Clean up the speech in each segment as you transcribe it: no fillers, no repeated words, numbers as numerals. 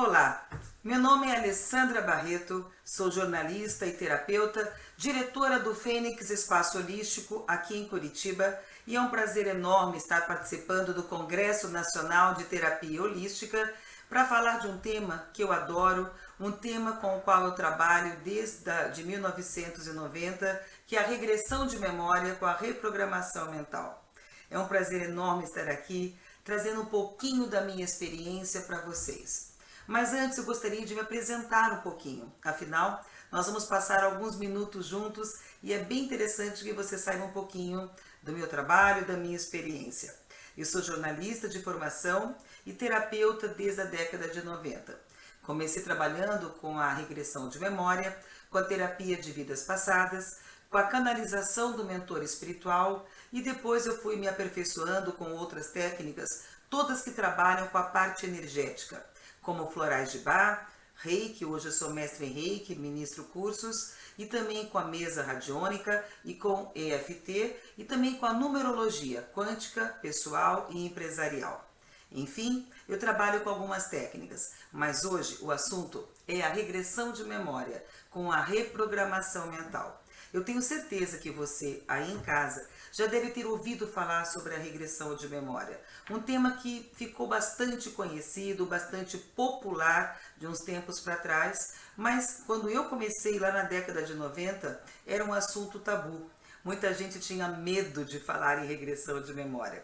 Olá, meu nome é Alessandra Barreto, sou jornalista e terapeuta, diretora do Fênix Espaço Holístico aqui em Curitiba, e é um prazer enorme estar participando do Congresso Nacional de Terapia Holística para falar de um tema que eu adoro, um tema com o qual eu trabalho desde 1990, que é a regressão de memória com a reprogramação mental. É um prazer enorme estar aqui, trazendo um pouquinho da minha experiência para vocês. Mas antes eu gostaria de me apresentar um pouquinho, afinal, nós vamos passar alguns minutos juntos e é bem interessante que você saiba um pouquinho do meu trabalho, da minha experiência. Eu sou jornalista de formação e terapeuta desde a década de 90. Comecei trabalhando com a regressão de memória, com a terapia de vidas passadas, com a canalização do mentor espiritual e depois eu fui me aperfeiçoando com outras técnicas, todas que trabalham com a parte energética, como florais de Bach, Reiki, hoje eu sou mestre em Reiki, ministro cursos, e também com a mesa radiônica e com EFT, e também com a numerologia quântica, pessoal e empresarial. Enfim, eu trabalho com algumas técnicas, mas hoje o assunto é a regressão de memória com a reprogramação mental. Eu tenho certeza que você, aí em casa, já deve ter ouvido falar sobre a regressão de memória. Um tema que ficou bastante conhecido, bastante popular de uns tempos para trás, mas quando eu comecei lá na década de 90, era um assunto tabu. Muita gente tinha medo de falar em regressão de memória.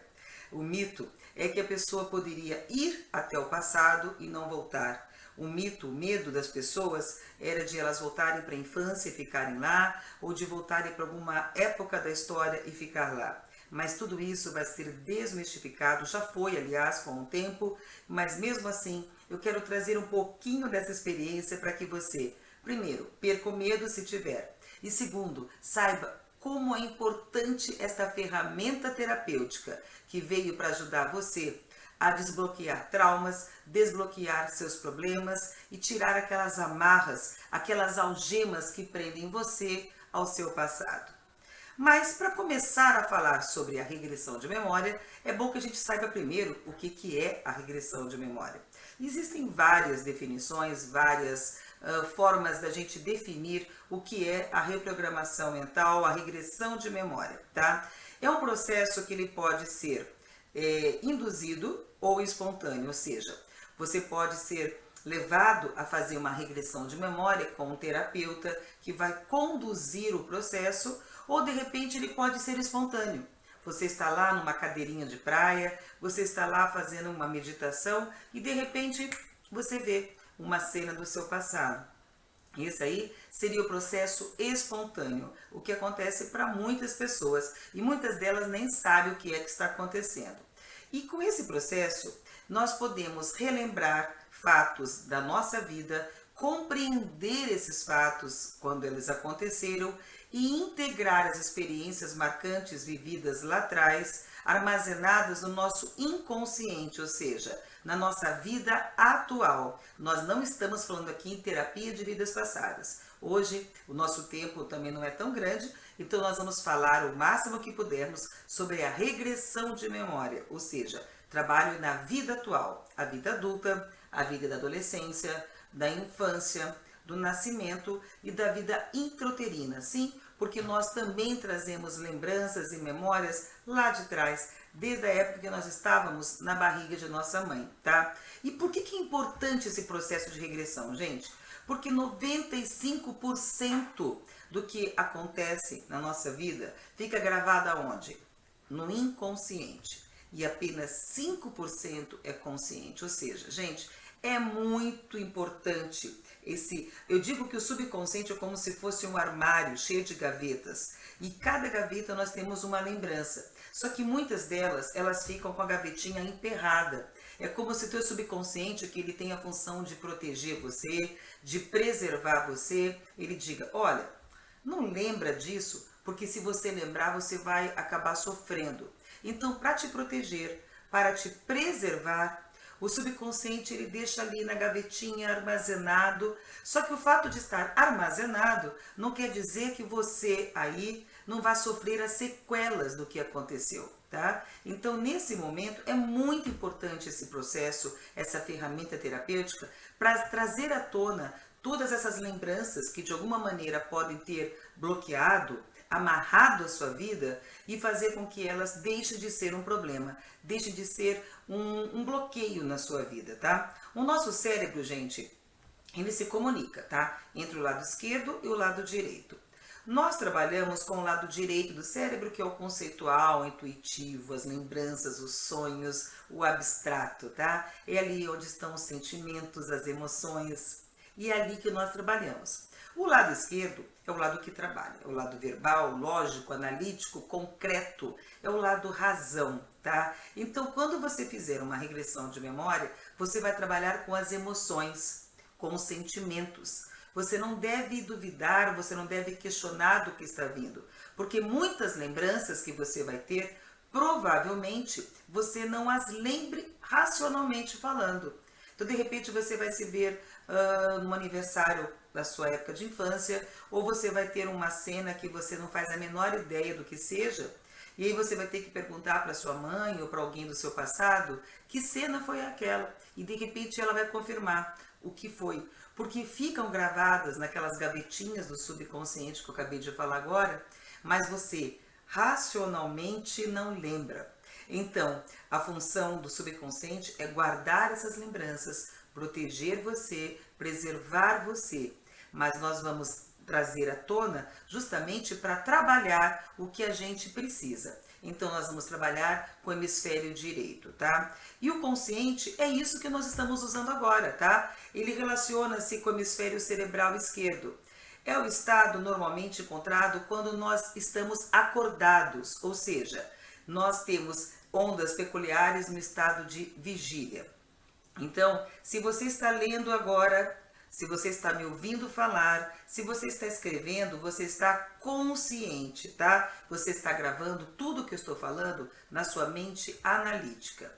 O mito é que a pessoa poderia ir até o passado e não voltar. O mito, o medo das pessoas era de elas voltarem para a infância e ficarem lá, ou de voltarem para alguma época da história e ficar lá. Mas tudo isso vai ser desmistificado, já foi, aliás, com o tempo, mas mesmo assim eu quero trazer um pouquinho dessa experiência para que você, primeiro, perca o medo se tiver, e segundo, saiba como é importante esta ferramenta terapêutica que veio para ajudar você a desbloquear traumas, desbloquear seus problemas e tirar aquelas amarras, aquelas algemas que prendem você ao seu passado. Mas para começar a falar sobre a regressão de memória, é bom que a gente saiba primeiro o que é a regressão de memória. Existem várias definições, várias formas da gente definir o que é a reprogramação mental, a regressão de memória, tá? É um processo que ele pode ser induzido ou espontâneo, ou seja, você pode ser levado a fazer uma regressão de memória com um terapeuta que vai conduzir o processo, ou de repente ele pode ser espontâneo. Você está lá numa cadeirinha de praia, você está lá fazendo uma meditação e de repente você vê uma cena do seu passado. Esse aí seria o processo espontâneo, o que acontece para muitas pessoas e muitas delas nem sabem o que é que está acontecendo. E com esse processo, nós podemos relembrar fatos da nossa vida, compreender esses fatos quando eles aconteceram e integrar as experiências marcantes vividas lá atrás, armazenadas no nosso inconsciente, ou seja, na nossa vida atual. Nós não estamos falando aqui em terapia de vidas passadas. Hoje, o nosso tempo também não é tão grande, então nós vamos falar o máximo que pudermos sobre a regressão de memória, ou seja, trabalho na vida atual, a vida adulta, a vida da adolescência, da infância, do nascimento e da vida intrauterina, sim, porque nós também trazemos lembranças e memórias lá de trás, desde a época que nós estávamos na barriga de nossa mãe, tá? E por que é importante esse processo de regressão, gente? Porque 95% do que acontece na nossa vida fica gravado aonde? No inconsciente. E apenas 5% é consciente. Ou seja, gente, é muito importante eu digo que o subconsciente é como se fosse um armário cheio de gavetas. E cada gaveta nós temos uma lembrança. Só que muitas delas, elas ficam com a gavetinha emperrada. É como se o teu subconsciente, que ele tem a função de proteger você, de preservar você, ele diga, olha, não lembra disso, porque se você lembrar, você vai acabar sofrendo. Então, para te proteger, para te preservar, o subconsciente ele deixa ali na gavetinha armazenado. Só que o fato de estar armazenado não quer dizer que você aí não vai sofrer as sequelas do que aconteceu. tá? Então, nesse momento, é muito importante esse processo, essa ferramenta terapêutica, para trazer à tona todas essas lembranças que de alguma maneira podem ter bloqueado, amarrado a sua vida e fazer com que elas deixem de ser um problema, deixem de ser um bloqueio na sua vida, tá? O nosso cérebro, gente, ele se comunica, tá? Entre o lado esquerdo e o lado direito. Nós trabalhamos com o lado direito do cérebro, que é o conceitual, o intuitivo, as lembranças, os sonhos, o abstrato, tá? É ali onde estão os sentimentos, as emoções, e é ali que nós trabalhamos. O lado esquerdo é o lado que trabalha, é o lado verbal, lógico, analítico, concreto, é o lado razão, tá? Então, quando você fizer uma regressão de memória, você vai trabalhar com as emoções, com os sentimentos. Você não deve duvidar, você não deve questionar do que está vindo, porque muitas lembranças que você vai ter, provavelmente você não as lembre racionalmente falando. Então, de repente, você vai se ver no aniversário da sua época de infância, ou você vai ter uma cena que você não faz a menor ideia do que seja, e aí você vai ter que perguntar para sua mãe ou para alguém do seu passado que cena foi aquela, e de repente ela vai confirmar o que foi, porque ficam gravadas naquelas gavetinhas do subconsciente que eu acabei de falar agora, mas você racionalmente não lembra. Então, a função do subconsciente é guardar essas lembranças, proteger você, preservar você, mas nós vamos trazer à tona justamente para trabalhar o que a gente precisa. Então, nós vamos trabalhar com o hemisfério direito, tá? E o consciente é isso que nós estamos usando agora, tá? Ele relaciona-se com o hemisfério cerebral esquerdo. É o estado normalmente encontrado quando nós estamos acordados, ou seja, nós temos ondas peculiares no estado de vigília. Então, se você está lendo agora, se você está me ouvindo falar, se você está escrevendo, você está consciente, tá? Você está gravando tudo que eu estou falando na sua mente analítica.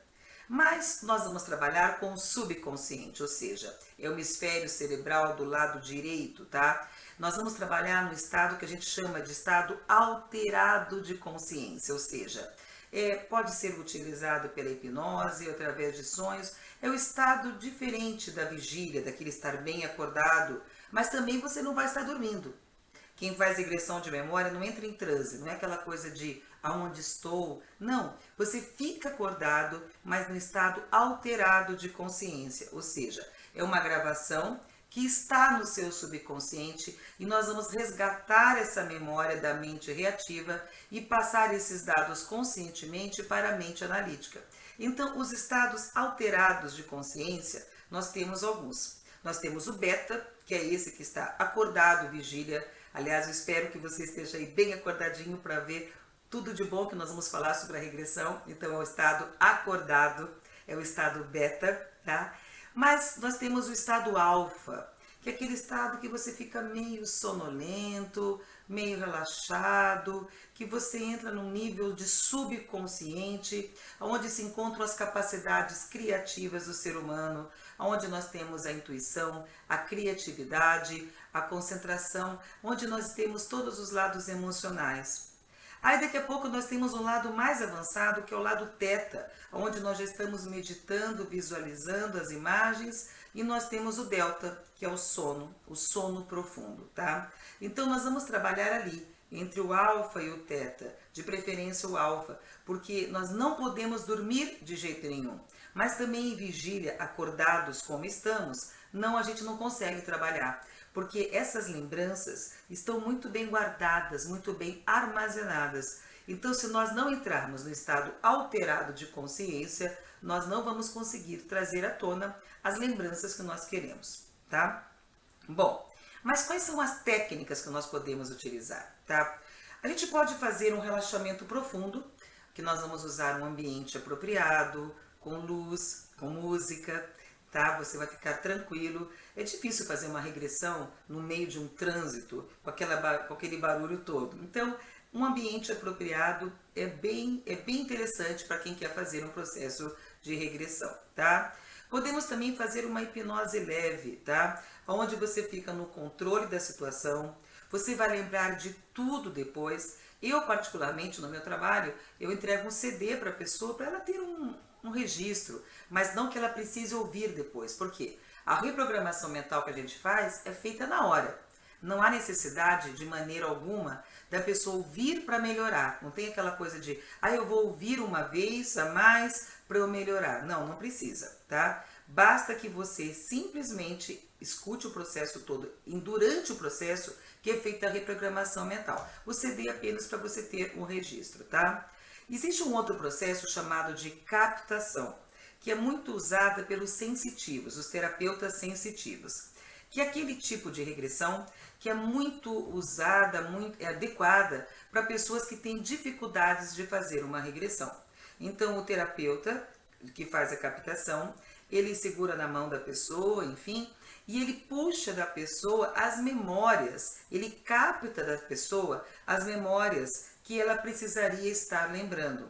Mas nós vamos trabalhar com o subconsciente, ou seja, é o hemisfério cerebral do lado direito, tá? Nós vamos trabalhar no estado que a gente chama de estado alterado de consciência, ou seja, pode ser utilizado pela hipnose, através de sonhos. É o estado diferente da vigília, daquele estar bem acordado, mas também você não vai estar dormindo. Quem faz regressão de memória não entra em transe, não é aquela coisa de aonde estou. Não, você fica acordado, mas no estado alterado de consciência, ou seja, é uma gravação que está no seu subconsciente e nós vamos resgatar essa memória da mente reativa e passar esses dados conscientemente para a mente analítica. Então, os estados alterados de consciência, nós temos alguns. Nós temos o beta, que é esse que está acordado, vigília. Aliás, eu espero que você esteja aí bem acordadinho para ver tudo de bom que nós vamos falar sobre a regressão. Então, é o estado acordado, é o estado beta, tá? Mas nós temos o estado alfa, que é aquele estado que você fica meio sonolento, meio relaxado, que você entra num nível de subconsciente, onde se encontram as capacidades criativas do ser humano, onde nós temos a intuição, a criatividade, a concentração, onde nós temos todos os lados emocionais. Aí daqui a pouco nós temos um lado mais avançado, que é o lado teta, onde nós já estamos meditando, visualizando as imagens, e nós temos o delta, que é o sono profundo, tá? Então nós vamos trabalhar ali, entre o alfa e o teta, de preferência o alfa, porque nós não podemos dormir de jeito nenhum, mas também em vigília, acordados como estamos, a gente não consegue trabalhar, porque essas lembranças estão muito bem guardadas, muito bem armazenadas. Então, se nós não entrarmos no estado alterado de consciência, nós não vamos conseguir trazer à tona as lembranças que nós queremos, tá? Bom, mas quais são as técnicas que nós podemos utilizar, tá? A gente pode fazer um relaxamento profundo, que nós vamos usar um ambiente apropriado, com luz, com música, tá? Você vai ficar tranquilo. É difícil fazer uma regressão no meio de um trânsito, com aquele barulho todo. Então, um ambiente apropriado é bem interessante para quem quer fazer um processo de regressão, tá? Podemos também fazer uma hipnose leve, tá? Onde você fica no controle da situação, você vai lembrar de tudo depois, Eu, particularmente, no meu trabalho, eu entrego um CD para a pessoa para ela ter um registro, mas não que ela precise ouvir depois. Por quê? A reprogramação mental que a gente faz é feita na hora. Não há necessidade, de maneira alguma, da pessoa ouvir para melhorar. Não tem aquela coisa de, eu vou ouvir uma vez a mais para eu melhorar. Não, não precisa, tá? Basta que você simplesmente escute o processo todo e durante o processo que é feita a reprogramação mental. O CD é apenas para você ter um registro, tá? Existe um outro processo chamado de captação, que é muito usada pelos sensitivos, os terapeutas sensitivos, que é aquele tipo de regressão que é muito usada, muito adequada para pessoas que têm dificuldades de fazer uma regressão. Então, o terapeuta que faz a captação, ele segura na mão da pessoa, enfim, e ele puxa da pessoa as memórias, ele capta da pessoa as memórias que ela precisaria estar lembrando.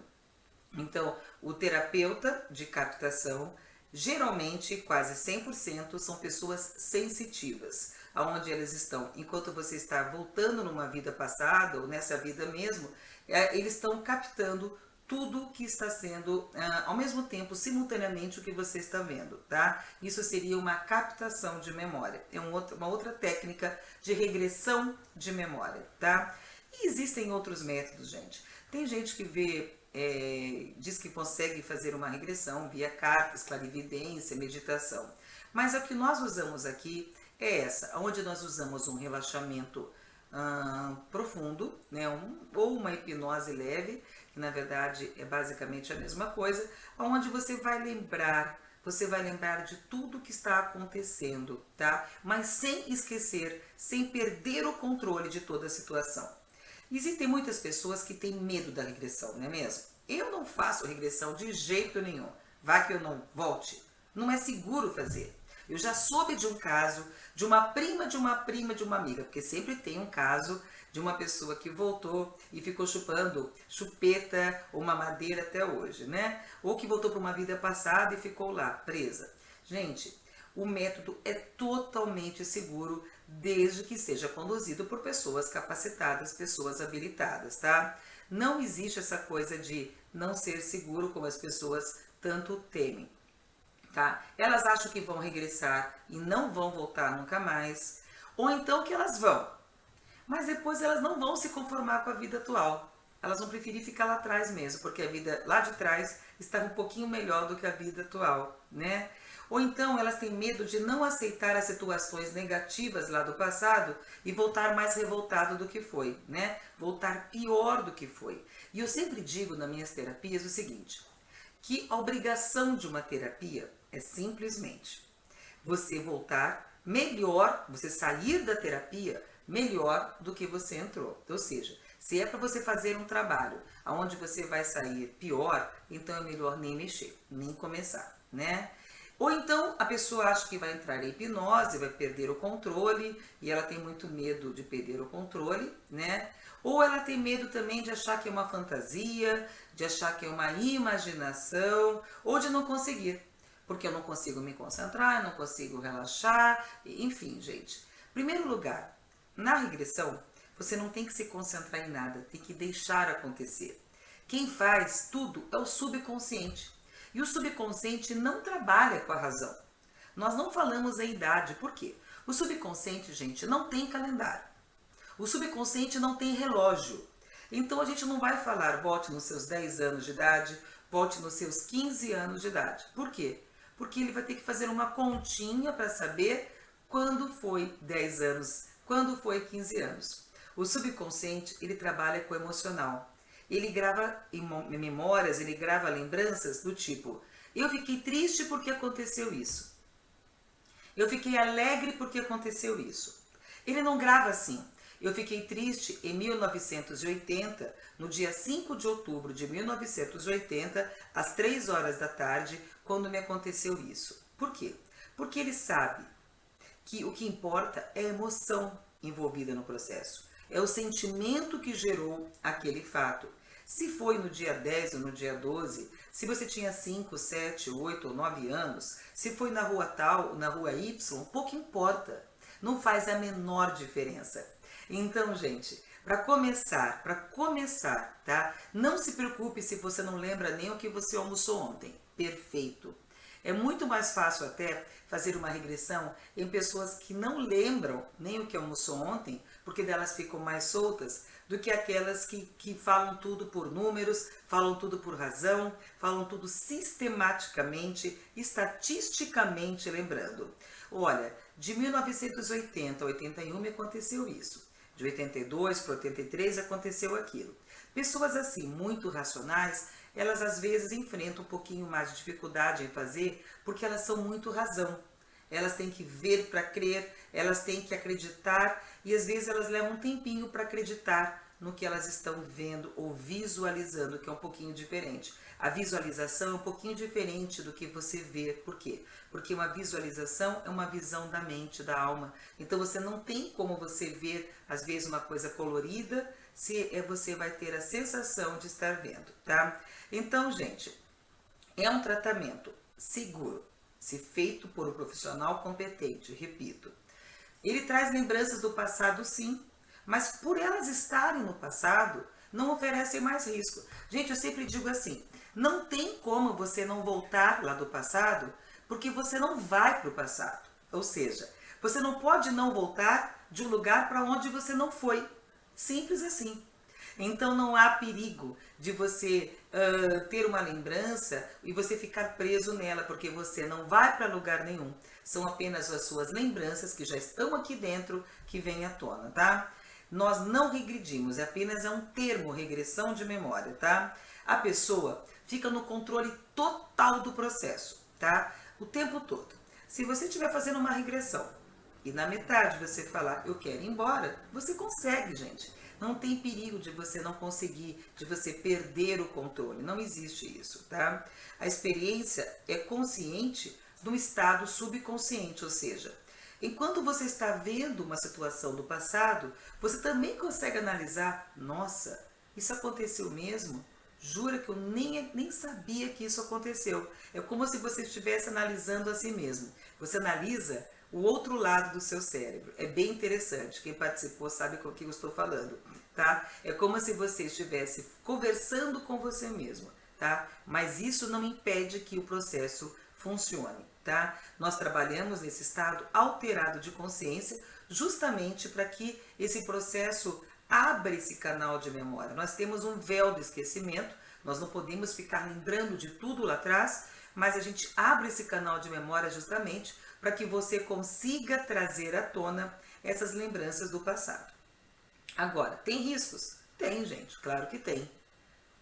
Então, o terapeuta de captação, geralmente, quase 100%, são pessoas sensitivas, onde elas estão, enquanto você está voltando numa vida passada, ou nessa vida mesmo, eles estão captando tudo que está sendo, ao mesmo tempo, simultaneamente, o que você está vendo, tá? Isso seria uma captação de memória. É uma outra técnica de regressão de memória, tá? E existem outros métodos, gente. Tem gente que diz que consegue fazer uma regressão via cartas, clarividência, meditação. Mas a que nós usamos aqui é essa, onde nós usamos um relaxamento profundo, né, ou uma hipnose leve, que na verdade é basicamente a mesma coisa, onde você vai lembrar de tudo que está acontecendo, tá? Mas sem esquecer, sem perder o controle de toda a situação. Existem muitas pessoas que têm medo da regressão, não é mesmo? Eu não faço regressão de jeito nenhum. Vá que eu não volte. Não é seguro fazer. Eu já soube de um caso de uma prima de uma prima de uma amiga, porque sempre tem um caso de uma pessoa que voltou e ficou chupando chupeta ou mamadeira até hoje, né? Ou que voltou para uma vida passada e ficou lá, presa. Gente, o método é totalmente seguro, desde que seja conduzido por pessoas capacitadas, pessoas habilitadas, tá? Não existe essa coisa de não ser seguro como as pessoas tanto temem. Tá? Elas acham que vão regressar e não vão voltar nunca mais, ou então que elas vão, mas depois elas não vão se conformar com a vida atual. Elas vão preferir ficar lá atrás mesmo, porque a vida lá de trás estava um pouquinho melhor do que a vida atual, né? Ou então elas têm medo de não aceitar as situações negativas lá do passado e voltar mais revoltado do que foi, né? Voltar pior do que foi. E eu sempre digo nas minhas terapias o seguinte, que a obrigação de uma terapia é simplesmente você voltar melhor, você sair da terapia melhor do que você entrou. Ou seja, se é para você fazer um trabalho onde você vai sair pior, então é melhor nem mexer, nem começar, né? Ou então a pessoa acha que vai entrar em hipnose, vai perder o controle, e ela tem muito medo de perder o controle, né? Ou ela tem medo também de achar que é uma fantasia, de achar que é uma imaginação, ou de não conseguir. Porque eu não consigo me concentrar, eu não consigo relaxar, enfim, gente. Em primeiro lugar, na regressão, você não tem que se concentrar em nada, tem que deixar acontecer. Quem faz tudo é o subconsciente. E o subconsciente não trabalha com a razão. Nós não falamos a idade, por quê? O subconsciente, gente, não tem calendário. O subconsciente não tem relógio. Então a gente não vai falar, volte nos seus 10 anos de idade, volte nos seus 15 anos de idade. Por quê? Porque ele vai ter que fazer uma continha para saber quando foi 10 anos, quando foi 15 anos. O subconsciente, ele trabalha com o emocional. Ele grava memórias, ele grava lembranças do tipo, eu fiquei triste porque aconteceu isso. Eu fiquei alegre porque aconteceu isso. Ele não grava assim. Eu fiquei triste em 1980, no dia 5 de outubro de 1980, às 3 horas da tarde, quando me aconteceu isso. Por quê? Porque ele sabe que o que importa é a emoção envolvida no processo. É o sentimento que gerou aquele fato. Se foi no dia 10 ou no dia 12, se você tinha 5, 7, 8 ou 9 anos, se foi na rua tal ou na rua Y, pouco importa. Não faz a menor diferença. Então, gente, para começar, tá? Não se preocupe se você não lembra nem o que você almoçou ontem. Perfeito. É muito mais fácil até fazer uma regressão em pessoas que não lembram nem o que almoçou ontem, porque delas ficam mais soltas, do que aquelas que falam tudo por números, falam tudo por razão, falam tudo sistematicamente, estatisticamente lembrando. Olha, de 1980 a 81 me aconteceu isso. De 82 para 83 aconteceu aquilo. Pessoas assim, muito racionais, elas às vezes enfrentam um pouquinho mais de dificuldade em fazer, porque elas são muito razão. Elas têm que ver para crer, elas têm que acreditar e às vezes elas levam um tempinho para acreditar no que elas estão vendo ou visualizando, que é um pouquinho diferente. A visualização é um pouquinho diferente do que você vê. Por quê? Porque uma visualização é uma visão da mente, da alma. Então você não tem como você ver, às vezes, uma coisa colorida, se você vai ter a sensação de estar vendo, tá? Então, gente, é um tratamento seguro, se feito por um profissional competente, repito. Ele traz lembranças do passado, sim, mas por elas estarem no passado, não oferecem mais risco. Gente, eu sempre digo assim, não tem como você não voltar lá do passado, porque você não vai para o passado. Ou seja, você não pode não voltar de um lugar para onde você não foi. Simples assim. Então não há perigo de você ter uma lembrança e você ficar preso nela, porque você não vai para lugar nenhum. São apenas as suas lembranças que já estão aqui dentro que vêm à tona, tá? Nós não regredimos, apenas é um termo, regressão de memória, tá? A pessoa fica no controle total do processo, tá? O tempo todo. Se você estiver fazendo uma regressão e na metade você falar, eu quero ir embora, você consegue, gente. Não tem perigo de você não conseguir, de você perder o controle. Não existe isso, tá? A experiência é consciente de um estado subconsciente, ou seja, enquanto você está vendo uma situação do passado, você também consegue analisar, nossa, isso aconteceu mesmo? Jura que eu nem sabia que isso aconteceu. É como se você estivesse analisando a si mesmo. Você analisa o outro lado do seu cérebro. É bem interessante. Quem participou sabe com o que eu estou falando, tá? É como se você estivesse conversando com você mesmo, tá? Mas isso não impede que o processo funcione, tá? Nós trabalhamos nesse estado alterado de consciência justamente para que esse processo abra esse canal de memória. Nós temos um véu do esquecimento, nós não podemos ficar lembrando de tudo lá atrás, mas a gente abre esse canal de memória justamente para que você consiga trazer à tona essas lembranças do passado. Agora, tem riscos? Tem, gente, claro que tem.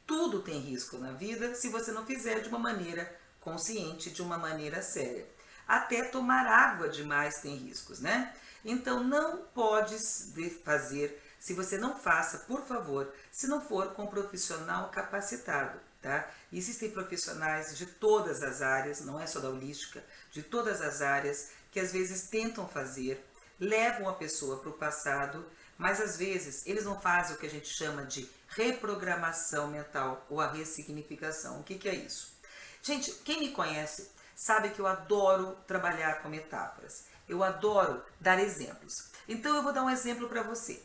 Tudo tem risco na vida se você não fizer de uma maneira consciente, de uma maneira séria. Até tomar água demais tem riscos, né? Então não pode fazer, se você não faça, por favor, se não for com um profissional capacitado, tá? Existem profissionais de todas as áreas, não é só da holística, de todas as áreas, que às vezes tentam fazer, levam a pessoa para o passado, mas às vezes eles não fazem o que a gente chama de reprogramação mental ou a ressignificação. O que é isso? Gente, quem me conhece sabe que eu adoro trabalhar com metáforas. Eu adoro dar exemplos. Então eu vou dar um exemplo para você.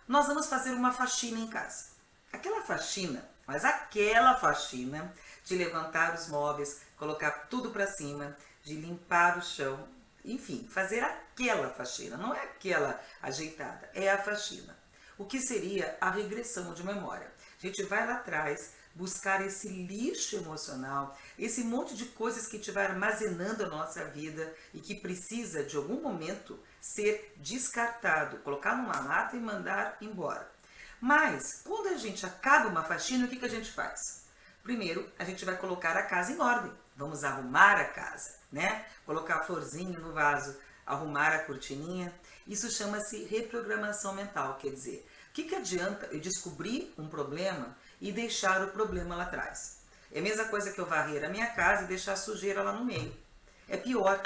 Nós vamos fazer uma faxina em casa. Aquela faxina, mas aquela faxina de levantar os móveis, colocar tudo para cima, de limpar o chão, enfim, fazer aquela faxina, não é aquela ajeitada, é a faxina. O que seria a regressão de memória? A gente vai lá atrás buscar esse lixo emocional, esse monte de coisas que te vai armazenando a nossa vida e que precisa de algum momento ser descartado, colocar numa lata e mandar embora. Mas quando a gente acaba uma faxina, o que a gente faz? Primeiro, a gente vai colocar a casa em ordem. Vamos arrumar a casa, né? Colocar a florzinha no vaso, arrumar a cortininha. Isso chama-se reprogramação mental, quer dizer, o que adianta eu descobrir um problema e deixar o problema lá atrás? É a mesma coisa que eu varrer a minha casa e deixar a sujeira lá no meio. É pior.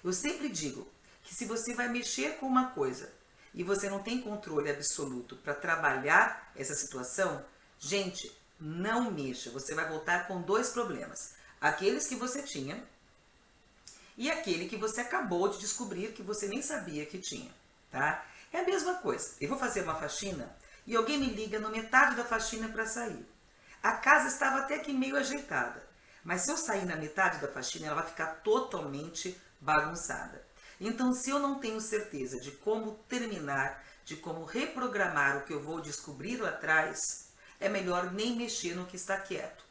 Eu sempre digo que se você vai mexer com uma coisa e você não tem controle absoluto para trabalhar essa situação, gente, não mexa. Você vai voltar com dois problemas. Aqueles que você tinha e aquele que você acabou de descobrir que você nem sabia que tinha, tá? É a mesma coisa. Eu vou fazer uma faxina e alguém me liga no metade da faxina para sair. A casa estava até que meio ajeitada, mas se eu sair na metade da faxina, ela vai ficar totalmente bagunçada. Então, se eu não tenho certeza de como terminar, de como reprogramar o que eu vou descobrir lá atrás, é melhor nem mexer no que está quieto.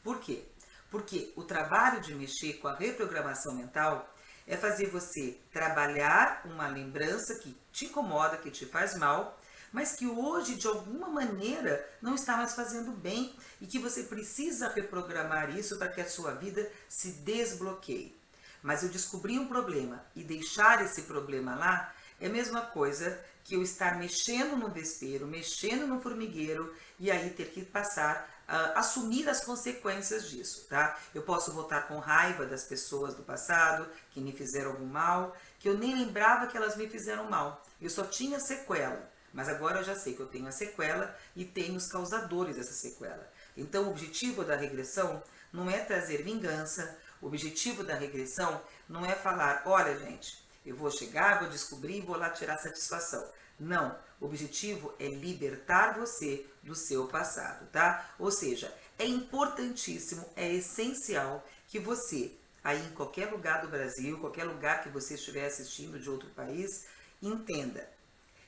Por quê? Porque o trabalho de mexer com a reprogramação mental é fazer você trabalhar uma lembrança que te incomoda, que te faz mal, mas que hoje, de alguma maneira, não está mais fazendo bem e que você precisa reprogramar isso para que a sua vida se desbloqueie. Mas eu descobri um problema e deixar esse problema lá é a mesma coisa que eu estar mexendo no vespeiro, mexendo no formigueiro e aí ter que passar assumir as consequências disso, tá? Eu posso voltar com raiva das pessoas do passado que me fizeram algum mal, que eu nem lembrava que elas me fizeram mal. Eu só tinha sequela, mas agora eu já sei que eu tenho a sequela e tenho os causadores dessa sequela. Então o objetivo da regressão não é trazer vingança, o objetivo da regressão não é falar, olha gente, eu vou chegar, vou descobrir e vou lá tirar satisfação. Não, o objetivo é libertar você do seu passado, tá? Ou seja, é importantíssimo, é essencial que você, aí em qualquer lugar do Brasil, qualquer lugar que você estiver assistindo de outro país, entenda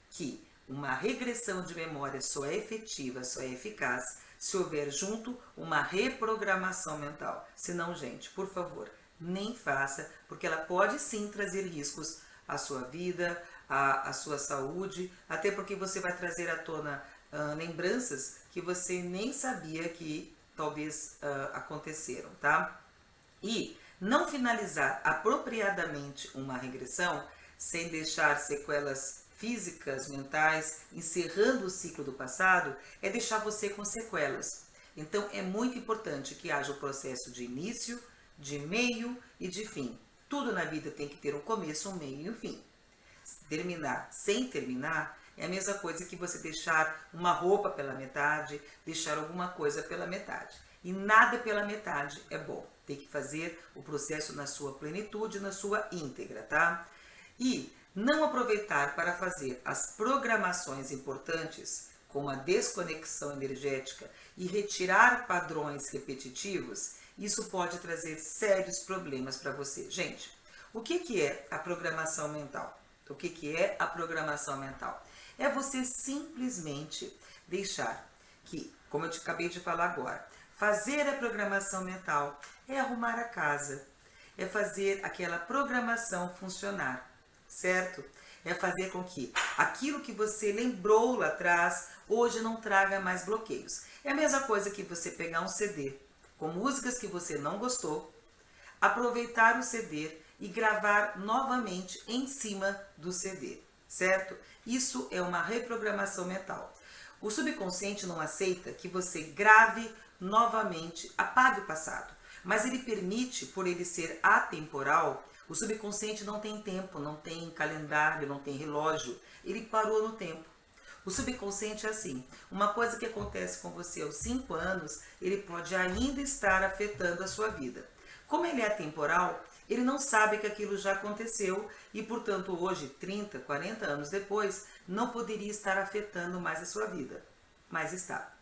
que uma regressão de memória só é efetiva, só é eficaz se houver junto uma reprogramação mental. Senão, gente, por favor, nem faça, porque ela pode sim trazer riscos à sua vida, à sua saúde, até porque você vai trazer à tona lembranças que você nem sabia que talvez aconteceram, tá? E não finalizar apropriadamente uma regressão sem deixar sequelas físicas, mentais, encerrando o ciclo do passado, é deixar você com sequelas. Então é muito importante que haja o processo de início, de meio e de fim. Tudo na vida tem que ter um começo, um meio e um fim. Terminar sem terminar é a mesma coisa que você deixar uma roupa pela metade, deixar alguma coisa pela metade. E nada pela metade é bom. Tem que fazer o processo na sua plenitude, na sua íntegra, tá? E não aproveitar para fazer as programações importantes, como a desconexão energética e retirar padrões repetitivos, isso pode trazer sérios problemas para você. Gente, o que é a programação mental? O que é a programação mental? É você simplesmente deixar que, como eu te acabei de falar agora, fazer a programação mental é arrumar a casa, é fazer aquela programação funcionar, certo? É fazer com que aquilo que você lembrou lá atrás, hoje não traga mais bloqueios. É a mesma coisa que você pegar um CD com músicas que você não gostou, aproveitar o CD e gravar novamente em cima do CD, certo? Isso é uma reprogramação mental. O subconsciente não aceita que você grave novamente, apague o passado, mas ele permite, por ele ser atemporal, o subconsciente não tem tempo, não tem calendário, não tem relógio, ele parou no tempo. O subconsciente é assim, uma coisa que acontece com você aos 5 anos, ele pode ainda estar afetando a sua vida. Como ele é atemporal, ele não sabe que aquilo já aconteceu e, portanto, hoje, 30, 40 anos depois, não poderia estar afetando mais a sua vida, mas está.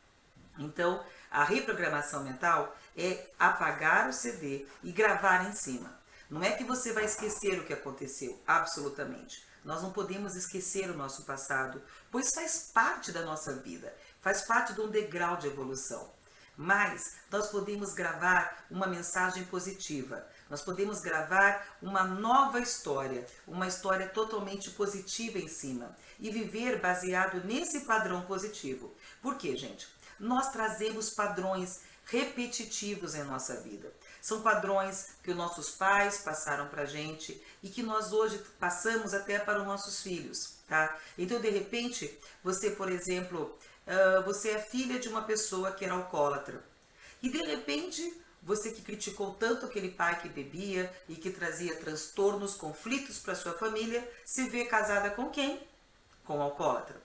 Então, a reprogramação mental é apagar o CD e gravar em cima. Não é que você vai esquecer o que aconteceu, absolutamente. Nós não podemos esquecer o nosso passado, pois faz parte da nossa vida, faz parte de um degrau de evolução. Mas nós podemos gravar uma mensagem positiva, nós podemos gravar uma nova história, uma história totalmente positiva em cima e viver baseado nesse padrão positivo. Por quê, gente? Nós trazemos padrões repetitivos em nossa vida. São padrões que os nossos pais passaram para a gente e que nós hoje passamos até para os nossos filhos, tá? Então, de repente, você, por exemplo, você é filha de uma pessoa que era alcoólatra. E, de repente, você que criticou tanto aquele pai que bebia e que trazia transtornos, conflitos para sua família, se vê casada com quem? Com um alcoólatra,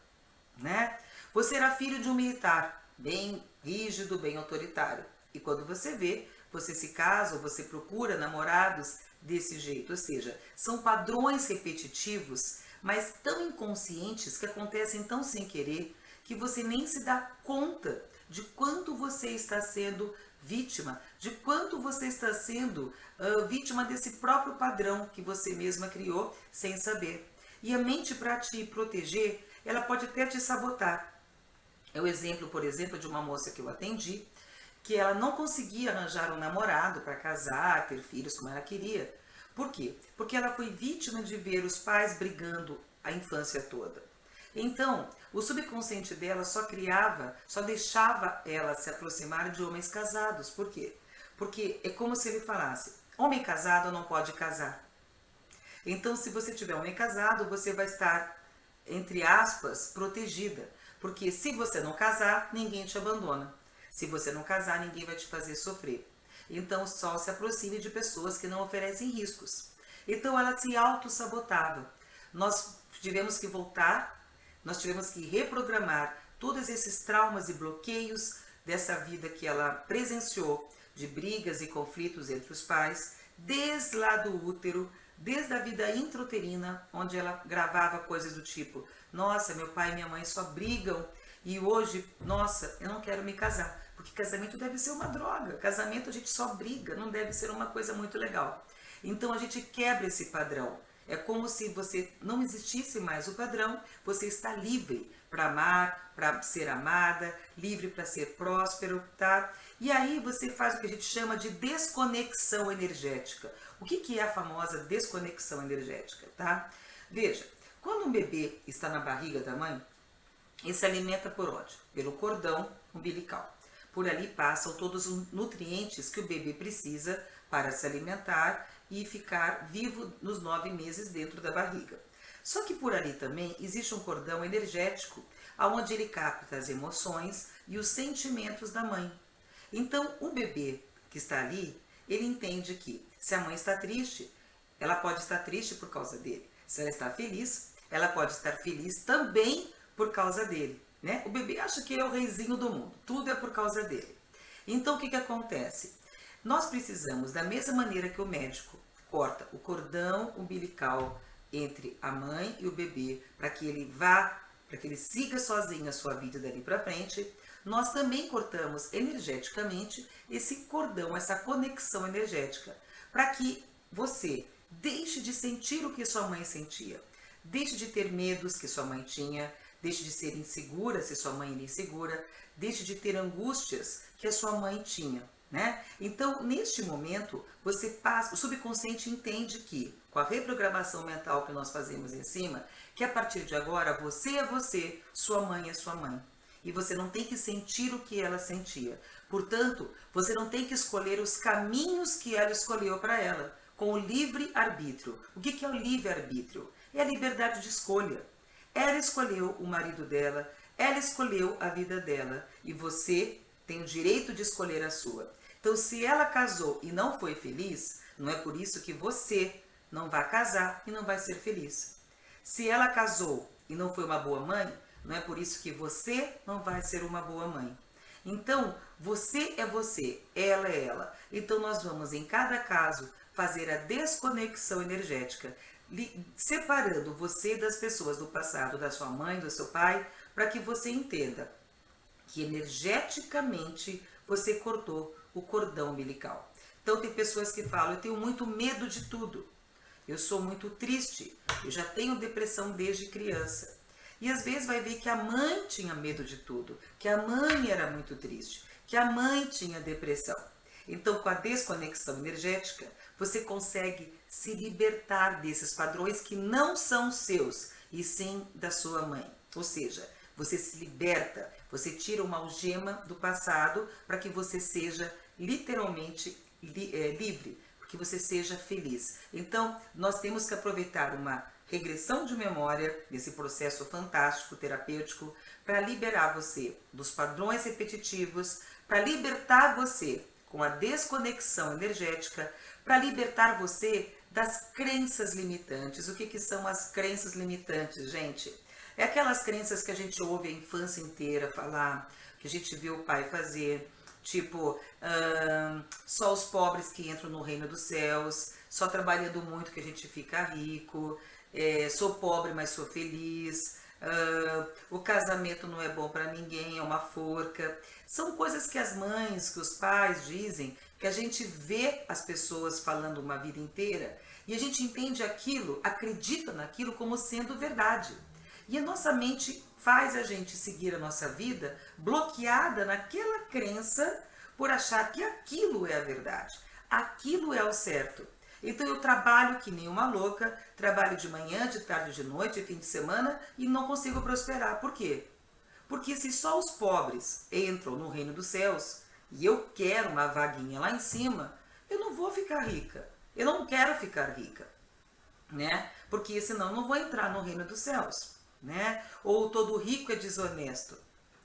né? Você era filho de um militar, bem rígido, bem autoritário. E quando você vê, você se casa ou você procura namorados desse jeito. Ou seja, são padrões repetitivos, mas tão inconscientes que acontecem tão sem querer, que você nem se dá conta de quanto você está sendo vítima, de quanto você está sendo vítima desse próprio padrão que você mesma criou sem saber. E a mente, para te proteger, ela pode até te sabotar. É o exemplo, por exemplo, de uma moça que eu atendi, que ela não conseguia arranjar um namorado para casar, ter filhos como ela queria. Por quê? Porque ela foi vítima de ver os pais brigando a infância toda. Então, o subconsciente dela só deixava ela se aproximar de homens casados. Por quê? Porque é como se ele falasse, homem casado não pode casar. Então, se você tiver homem casado, você vai estar, entre aspas, protegida. Porque se você não casar, ninguém te abandona. Se você não casar, ninguém vai te fazer sofrer. Então, só se aproxime de pessoas que não oferecem riscos. Então, ela se auto-sabotava. Nós tivemos que voltar, nós tivemos que reprogramar todos esses traumas e bloqueios dessa vida que ela presenciou, de brigas e conflitos entre os pais, desde lá do útero, desde a vida intrauterina, onde ela gravava coisas do tipo, nossa, meu pai e minha mãe só brigam e hoje, nossa, eu não quero me casar, porque casamento deve ser uma droga, casamento a gente só briga, não deve ser uma coisa muito legal. Então a gente quebra esse padrão. É como se você não existisse mais o padrão, você está livre para amar, para ser amada, livre para ser próspero, tá? E aí você faz o que a gente chama de desconexão energética. O que é a famosa desconexão energética, tá? Veja, quando um bebê está na barriga da mãe, ele se alimenta por onde? Pelo cordão umbilical. Por ali passam todos os nutrientes que o bebê precisa para se alimentar e ficar vivo nos 9 meses dentro da barriga. Só que por ali também existe um cordão energético, onde ele capta as emoções e os sentimentos da mãe. Então, o bebê que está ali, ele entende que se a mãe está triste, ela pode estar triste por causa dele. Se ela está feliz, ela pode estar feliz também por causa dele, né? O bebê acha que ele é o reizinho do mundo, tudo é por causa dele. Então, o que acontece? Nós precisamos, da mesma maneira que o médico corta o cordão umbilical entre a mãe e o bebê, para que ele siga sozinho a sua vida dali para frente, nós também cortamos energeticamente esse cordão, essa conexão energética, para que você deixe de sentir o que sua mãe sentia, deixe de ter medos que sua mãe tinha, deixe de ser insegura se sua mãe era insegura, deixe de ter angústias que a sua mãe tinha, né? Então, neste momento, o subconsciente entende que, com a reprogramação mental que nós fazemos em cima, que a partir de agora você é você, sua mãe é sua mãe. E você não tem que sentir o que ela sentia. Portanto, você não tem que escolher os caminhos que ela escolheu para ela, com o livre-arbítrio. O que é o livre-arbítrio? É a liberdade de escolha. Ela escolheu o marido dela, ela escolheu a vida dela e você tem o direito de escolher a sua. Então, se ela casou e não foi feliz, não é por isso que você não vai casar e não vai ser feliz. Se ela casou e não foi uma boa mãe, não é por isso que você não vai ser uma boa mãe. Então, você é você, ela é ela. Então, nós vamos, em cada caso, fazer a desconexão energética, separando você das pessoas do passado, da sua mãe, do seu pai, para que você entenda que energeticamente você cortou o cordão umbilical. Então, tem pessoas que falam, eu tenho muito medo de tudo, eu sou muito triste, eu já tenho depressão desde criança. E às vezes vai ver que a mãe tinha medo de tudo, que a mãe era muito triste, que a mãe tinha depressão. Então, com a desconexão energética, você consegue se libertar desses padrões que não são seus, e sim da sua mãe. Ou seja, você se liberta, você tira uma algema do passado para que você seja literalmente livre, para que você seja feliz. Então, nós temos que aproveitar uma regressão de memória, desse processo fantástico, terapêutico, para liberar você dos padrões repetitivos, para libertar você com a desconexão energética, para libertar você das crenças limitantes. O que são as crenças limitantes, gente? É aquelas crenças que a gente ouve a infância inteira falar, que a gente vê o pai fazer, tipo, só os pobres que entram no reino dos céus, só trabalhando muito que a gente fica rico, sou pobre, mas sou feliz, o casamento não é bom para ninguém, é uma forca. São coisas que as mães, que os pais dizem, que a gente vê as pessoas falando uma vida inteira e a gente entende aquilo, acredita naquilo como sendo verdade. E a nossa mente faz a gente seguir a nossa vida bloqueada naquela crença por achar que aquilo é a verdade, aquilo é o certo. Então eu trabalho que nem uma louca, trabalho de manhã, de tarde, de noite, fim de semana e não consigo prosperar. Por quê? Porque se só os pobres entram no reino dos céus e eu quero uma vaguinha lá em cima, eu não vou ficar rica. Eu não quero ficar rica, né? Porque senão eu não vou entrar no reino dos céus, né? Ou todo rico é desonesto.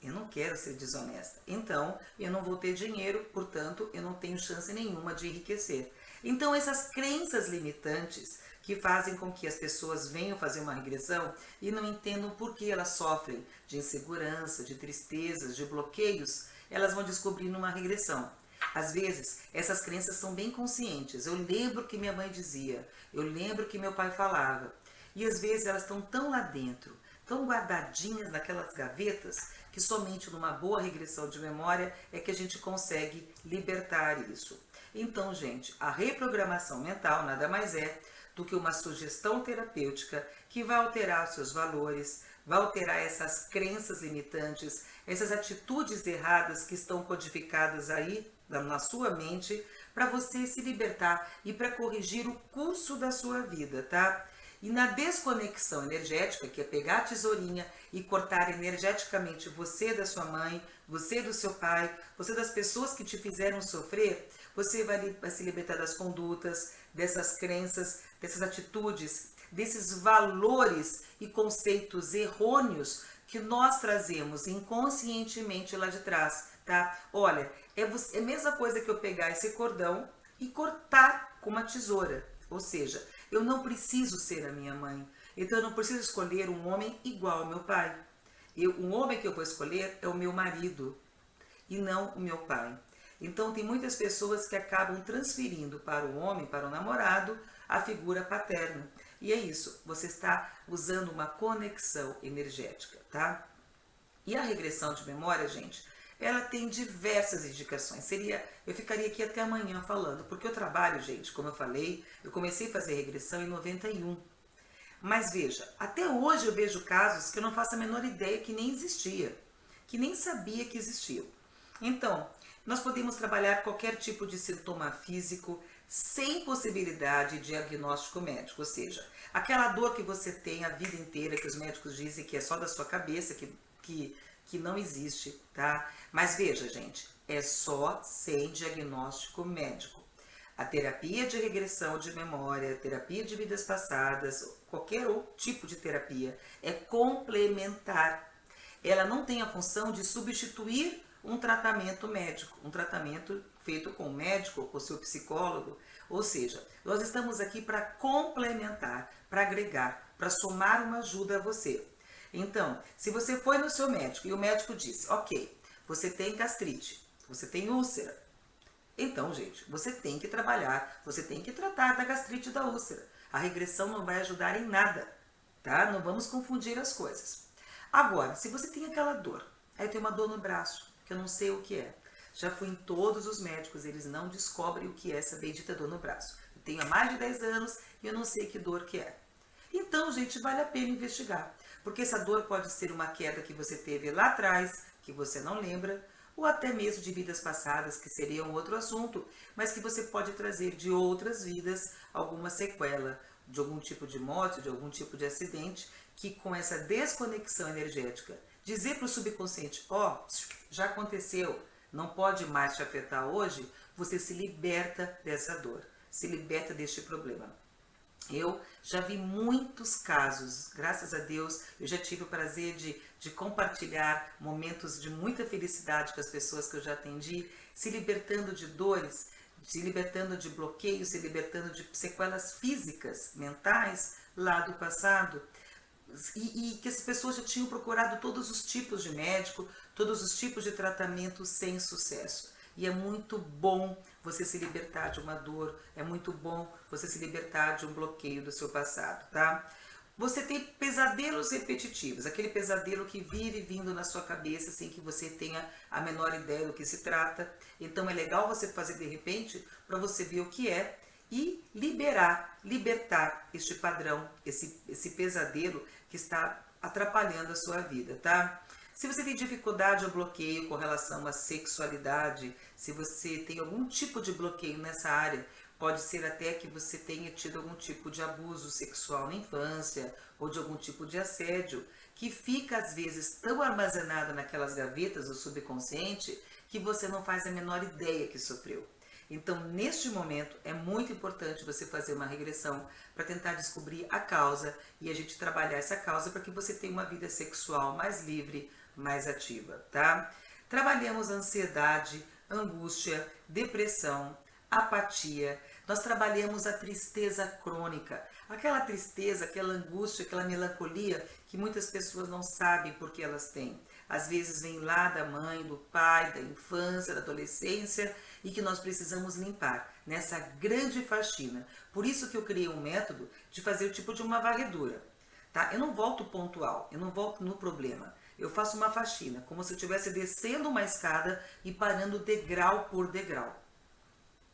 Eu não quero ser desonesta. Então, eu não vou ter dinheiro, portanto, eu não tenho chance nenhuma de enriquecer. Então, essas crenças limitantes que fazem com que as pessoas venham fazer uma regressão e não entendam por que elas sofrem de insegurança, de tristezas, de bloqueios, elas vão descobrir numa regressão. Às vezes, essas crenças são bem conscientes. Eu lembro que minha mãe dizia, eu lembro que meu pai falava. E às vezes elas estão tão lá dentro, tão guardadinhas naquelas gavetas, que somente numa boa regressão de memória é que a gente consegue libertar isso. Então, gente, a reprogramação mental nada mais é do que uma sugestão terapêutica que vai alterar os seus valores, vai alterar essas crenças limitantes, essas atitudes erradas que estão codificadas aí na sua mente, para você se libertar e para corrigir o curso da sua vida, tá? E na desconexão energética, que é pegar a tesourinha e cortar energeticamente você da sua mãe, você do seu pai, você das pessoas que te fizeram sofrer, você vai se libertar das condutas, dessas crenças, dessas atitudes, desses valores e conceitos errôneos que nós trazemos inconscientemente lá de trás, tá? Olha, é a mesma coisa que eu pegar esse cordão e cortar com uma tesoura, ou seja, eu não preciso ser a minha mãe. Então eu não preciso escolher um homem igual ao meu pai. O homem que eu vou escolher é o meu marido e não o meu pai. Então tem muitas pessoas que acabam transferindo para o homem, para o namorado, a figura paterna. E é isso, você está usando uma conexão energética, tá? E a regressão de memória, gente, ela tem diversas indicações. Eu ficaria aqui até amanhã falando, porque eu trabalho, gente, como eu falei, eu comecei a fazer regressão em 91. Mas veja, até hoje eu vejo casos que eu não faço a menor ideia que nem existia, que nem sabia que existiam. Então, nós podemos trabalhar qualquer tipo de sintoma físico sem possibilidade de diagnóstico médico, ou seja, aquela dor que você tem a vida inteira, que os médicos dizem que é só da sua cabeça, que não existe, tá? Mas veja, gente, é só sem diagnóstico médico. A terapia de regressão de memória, terapia de vidas passadas, qualquer outro tipo de terapia é complementar. Ela não tem a função de substituir um tratamento médico, um tratamento feito com o médico ou com o seu psicólogo. Ou seja, nós estamos aqui para complementar, para agregar, para somar uma ajuda a você. Então, se você foi no seu médico e o médico disse, ok, você tem gastrite, você tem úlcera, então, gente, você tem que trabalhar, você tem que tratar da gastrite e da úlcera. A regressão não vai ajudar em nada, tá? Não vamos confundir as coisas. Agora, se você tem aquela dor, aí tem uma dor no braço, que eu não sei o que é. Já fui em todos os médicos, eles não descobrem o que é essa bendita dor no braço. Eu tenho há mais de 10 anos e eu não sei que dor que é. Então, gente, vale a pena investigar. Porque essa dor pode ser uma queda que você teve lá atrás, que você não lembra, ou até mesmo de vidas passadas, que seria um outro assunto, mas que você pode trazer de outras vidas alguma sequela, de algum tipo de morte, de algum tipo de acidente, que com essa desconexão energética, dizer para o subconsciente, ó, já aconteceu, não pode mais te afetar hoje, você se liberta dessa dor, se liberta deste problema. Eu já vi muitos casos, graças a Deus, eu já tive o prazer de compartilhar momentos de muita felicidade com as pessoas que eu já atendi, se libertando de dores, se libertando de bloqueios, se libertando de sequelas físicas, mentais, lá do passado. E que as pessoas já tinham procurado todos os tipos de médico, todos os tipos de tratamento sem sucesso. E é muito bom você se libertar de uma dor, é muito bom você se libertar de um bloqueio do seu passado, tá? Você tem pesadelos repetitivos, aquele pesadelo que vive vindo na sua cabeça sem que você tenha a menor ideia do que se trata. Então é legal você fazer de repente para você ver o que é e libertar este padrão, esse pesadelo que está atrapalhando a sua vida, tá? Se você tem dificuldade ou bloqueio com relação à sexualidade, se você tem algum tipo de bloqueio nessa área, pode ser até que você tenha tido algum tipo de abuso sexual na infância ou de algum tipo de assédio, que fica às vezes tão armazenado naquelas gavetas do subconsciente que você não faz a menor ideia que sofreu. Então, neste momento, é muito importante você fazer uma regressão para tentar descobrir a causa e a gente trabalhar essa causa para que você tenha uma vida sexual mais livre, mais ativa, tá? Trabalhamos ansiedade, angústia, depressão, apatia. Nós trabalhamos a tristeza crônica, aquela tristeza, aquela angústia, aquela melancolia que muitas pessoas não sabem por que elas têm. Às vezes vem lá da mãe, do pai, da infância, da adolescência e que nós precisamos limpar nessa grande faxina. Por isso que eu criei um método de fazer o tipo de uma varredura. Tá? Eu não volto pontual, eu não volto no problema. Eu faço uma faxina, como se eu estivesse descendo uma escada e parando degrau por degrau.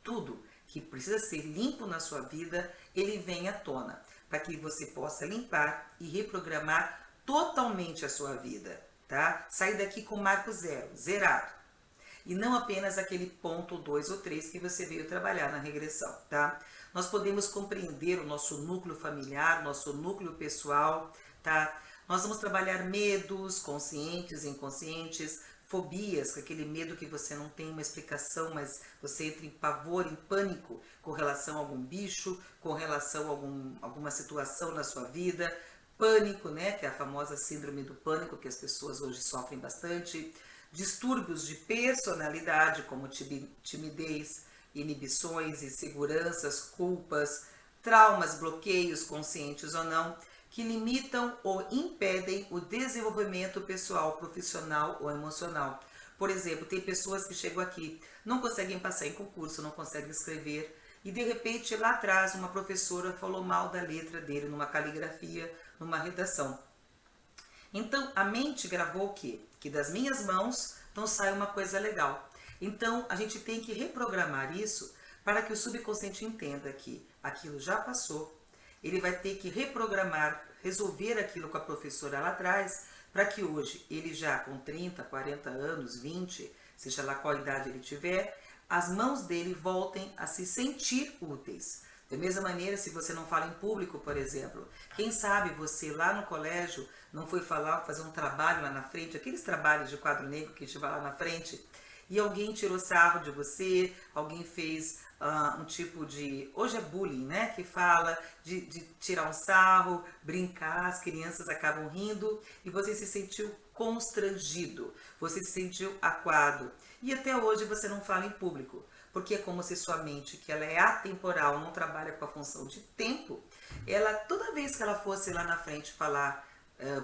Tudo que precisa ser limpo na sua vida, ele vem à tona, para que você possa limpar e reprogramar totalmente a sua vida, tá? Sair daqui com marco zero, zerado. E não apenas aquele ponto 2 ou 3 que você veio trabalhar na regressão, tá? Nós podemos compreender o nosso núcleo familiar, nosso núcleo pessoal, tá? Nós vamos trabalhar medos conscientes e inconscientes, fobias, aquele medo que você não tem uma explicação, mas você entra em pavor, em pânico com relação a algum bicho, com relação a alguma situação na sua vida. Pânico, né, que é a famosa síndrome do pânico, que as pessoas hoje sofrem bastante. Distúrbios de personalidade, como timidez, inibições, inseguranças, culpas, traumas, bloqueios, conscientes ou não, que limitam ou impedem o desenvolvimento pessoal, profissional ou emocional. Por exemplo, tem pessoas que chegam aqui, não conseguem passar em concurso, não conseguem escrever, e de repente lá atrás uma professora falou mal da letra dele numa caligrafia, numa redação. Então a mente gravou o quê? Que das minhas mãos não sai uma coisa legal. Então a gente tem que reprogramar isso para que o subconsciente entenda que aquilo já passou. Ele vai ter que reprogramar, resolver aquilo com a professora lá atrás, para que hoje, ele já com 30, 40 anos, 20, seja lá qual idade ele tiver, as mãos dele voltem a se sentir úteis. Da mesma maneira, se você não fala em público, por exemplo, quem sabe você lá no colégio não foi fazer um trabalho lá na frente, aqueles trabalhos de quadro negro que a gente vai lá na frente, e alguém tirou sarro de você, alguém fez um tipo de... Hoje é bullying, né? Que fala de tirar um sarro, brincar, as crianças acabam rindo e você se sentiu constrangido, você se sentiu acuado. E até hoje você não fala em público, porque é como se sua mente, que ela é atemporal, não trabalha com a função de tempo, ela, toda vez que ela fosse lá na frente falar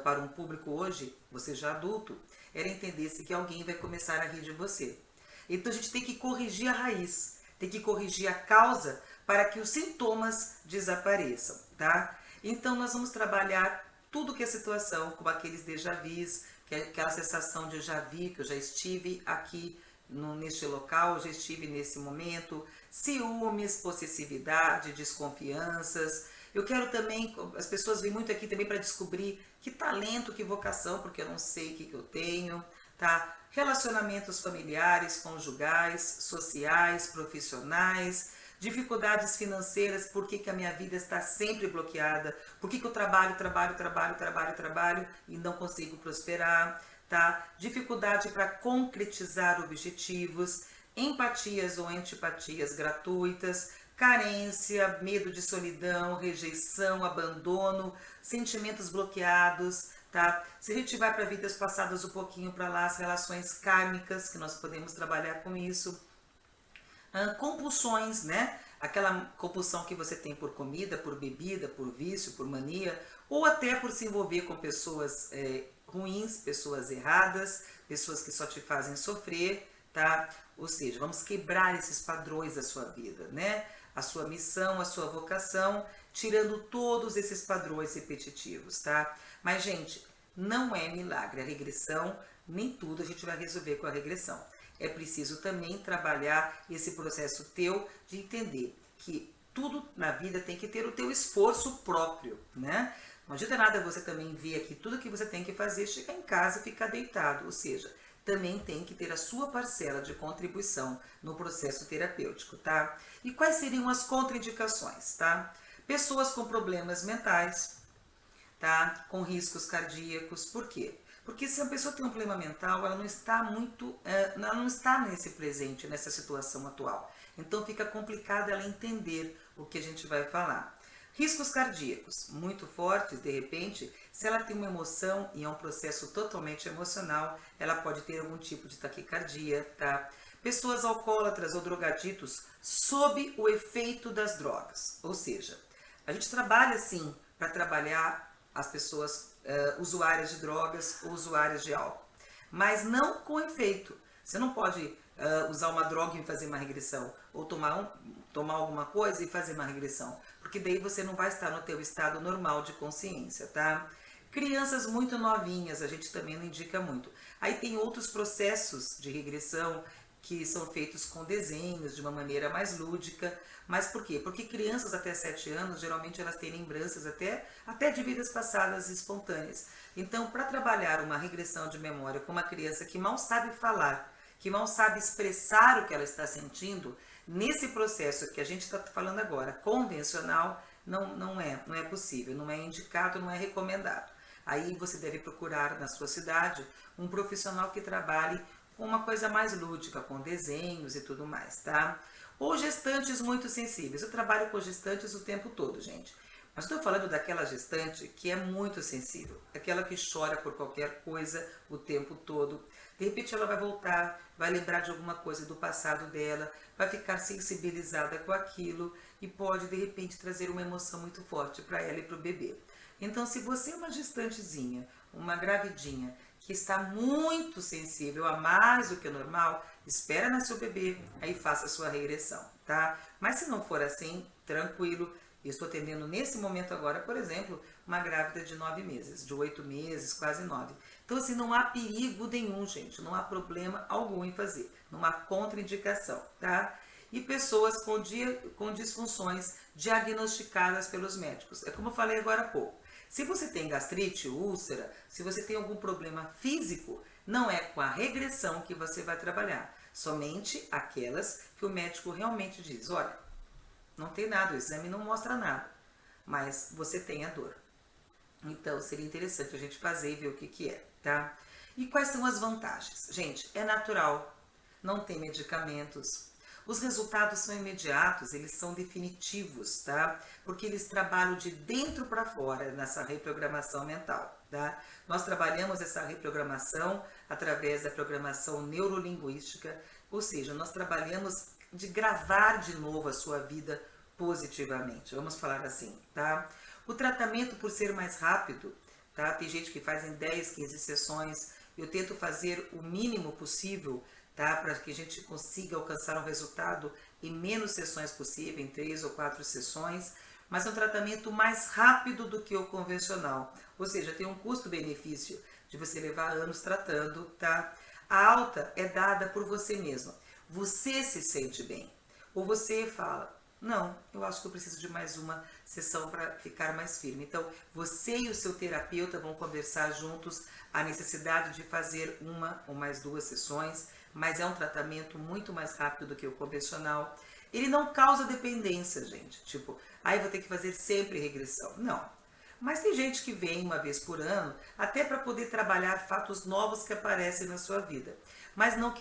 para um público hoje, você já adulto, ela entendesse que alguém vai começar a rir de você. Então a gente tem que corrigir a raiz, tem que corrigir a causa para que os sintomas desapareçam, tá? Então nós vamos trabalhar tudo que é situação, como aqueles déjà vus, que é aquela sensação de eu já vi, que eu já estive aqui neste local, eu já estive nesse momento, ciúmes, possessividade, desconfianças. Eu quero também, as pessoas vêm muito aqui também para descobrir que talento, que vocação, porque eu não sei o que eu tenho, tá? Relacionamentos familiares, conjugais, sociais, profissionais, dificuldades financeiras, por que a minha vida está sempre bloqueada, por que eu trabalho e não consigo prosperar, tá? Dificuldade para concretizar objetivos, empatias ou antipatias gratuitas, carência, medo de solidão, rejeição, abandono, sentimentos bloqueados, tá? Se a gente vai para vidas passadas um pouquinho para lá, as relações kármicas, que nós podemos trabalhar com isso, compulsões, né? Aquela compulsão que você tem por comida, por bebida, por vício, por mania, ou até por se envolver com pessoas ruins, pessoas erradas, pessoas que só te fazem sofrer, tá? Ou seja, vamos quebrar esses padrões da sua vida, né? A sua missão, a sua vocação, tirando todos esses padrões repetitivos, tá? Mas, gente, não é milagre. A regressão, nem tudo a gente vai resolver com a regressão. É preciso também trabalhar esse processo teu de entender que tudo na vida tem que ter o teu esforço próprio, né? Não adianta nada você também ver aqui tudo que você tem que fazer, chegar em casa e ficar deitado, ou seja, também tem que ter a sua parcela de contribuição no processo terapêutico, tá? E quais seriam as contraindicações, tá? Pessoas com problemas mentais, tá? Com riscos cardíacos, por quê? Porque se a pessoa tem um problema mental, ela não está ela não está nesse presente, nessa situação atual. Então fica complicado ela entender o que a gente vai falar. Riscos cardíacos, muito fortes, de repente, se ela tem uma emoção e é um processo totalmente emocional, ela pode ter algum tipo de taquicardia, tá? Pessoas alcoólatras ou drogaditos sob o efeito das drogas, ou seja, a gente trabalha sim para trabalhar as pessoas usuárias de drogas ou usuárias de álcool, mas não com efeito. Você não pode usar uma droga e fazer uma regressão, ou tomar alguma coisa e fazer uma regressão, porque daí você não vai estar no teu estado normal de consciência, tá? Crianças muito novinhas, a gente também não indica muito. Aí tem outros processos de regressão que são feitos com desenhos, de uma maneira mais lúdica. Mas por quê? Porque crianças até 7 anos, geralmente elas têm lembranças até de vidas passadas espontâneas. Então, para trabalhar uma regressão de memória com uma criança que mal sabe falar, que mal sabe expressar o que ela está sentindo, nesse processo que a gente está falando agora, convencional, não é possível, não é indicado, não é recomendado. Aí você deve procurar na sua cidade um profissional que trabalhe com uma coisa mais lúdica, com desenhos e tudo mais, tá? Ou gestantes muito sensíveis. Eu trabalho com gestantes o tempo todo, gente. Mas estou falando daquela gestante que é muito sensível, aquela que chora por qualquer coisa o tempo todo. De repente ela vai voltar, vai lembrar de alguma coisa do passado dela, vai ficar sensibilizada com aquilo e pode de repente trazer uma emoção muito forte para ela e para o bebê. Então, se você é uma gestantezinha, uma gravidinha, que está muito sensível a mais do que o normal, espera nascer o bebê, aí faça a sua regressão, tá? Mas se não for assim, tranquilo. Eu estou atendendo nesse momento agora, por exemplo, uma grávida de 9 meses, de 8 meses, quase 9. Então, assim, não há perigo nenhum, gente, não há problema algum em fazer, não há contraindicação, tá? E pessoas com disfunções diagnosticadas pelos médicos. É como eu falei agora há pouco. Se você tem gastrite, úlcera, se você tem algum problema físico, não é com a regressão que você vai trabalhar. Somente aquelas que o médico realmente diz, olha, não tem nada, o exame não mostra nada, mas você tem a dor. Então, seria interessante a gente fazer e ver o que é, tá? E quais são as vantagens? Gente, é natural, não tem medicamentos. Os resultados são imediatos, eles são definitivos, tá? Porque eles trabalham de dentro para fora nessa reprogramação mental, tá? Nós trabalhamos essa reprogramação através da programação neurolinguística, ou seja, nós trabalhamos de gravar de novo a sua vida positivamente, vamos falar assim, tá? O tratamento, por ser mais rápido, tá? Tem gente que faz em 10, 15 sessões, eu tento fazer o mínimo possível, tá? Para que a gente consiga alcançar um resultado em menos sessões possível, em 3 ou 4 sessões, mas é um tratamento mais rápido do que o convencional, ou seja, tem um custo-benefício de você levar anos tratando, tá? A alta é dada por você mesmo, você se sente bem, ou você fala, não, eu acho que eu preciso de mais uma sessão para ficar mais firme. Então, você e o seu terapeuta vão conversar juntos a necessidade de fazer uma ou mais 2 sessões, mas é um tratamento muito mais rápido do que o convencional. Ele não causa dependência, gente. Tipo, eu vou ter que fazer sempre regressão. Não. Mas tem gente que vem uma vez por ano, até para poder trabalhar fatos novos que aparecem na sua vida. Mas não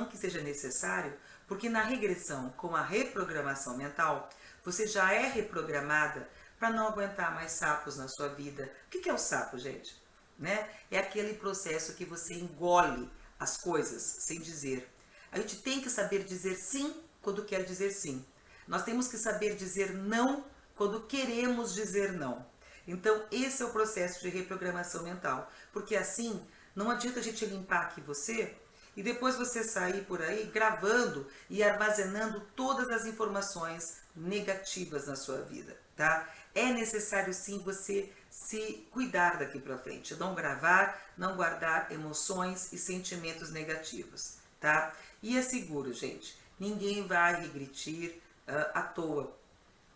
que seja necessário, porque na regressão com a reprogramação mental, você já é reprogramada para não aguentar mais sapos na sua vida. O que é o sapo, gente? Né? É aquele processo que você engole as coisas sem dizer. A gente tem que saber dizer sim quando quer dizer sim. Nós temos que saber dizer não quando queremos dizer não. Então, esse é o processo de reprogramação mental. Porque assim, não adianta a gente limpar aqui você e depois você sair por aí gravando e armazenando todas as informações negativas na sua vida, tá? é necessário sim você se cuidar daqui para frente, não gravar, não guardar emoções e sentimentos negativos, tá? E é seguro, gente, ninguém vai regredir à toa,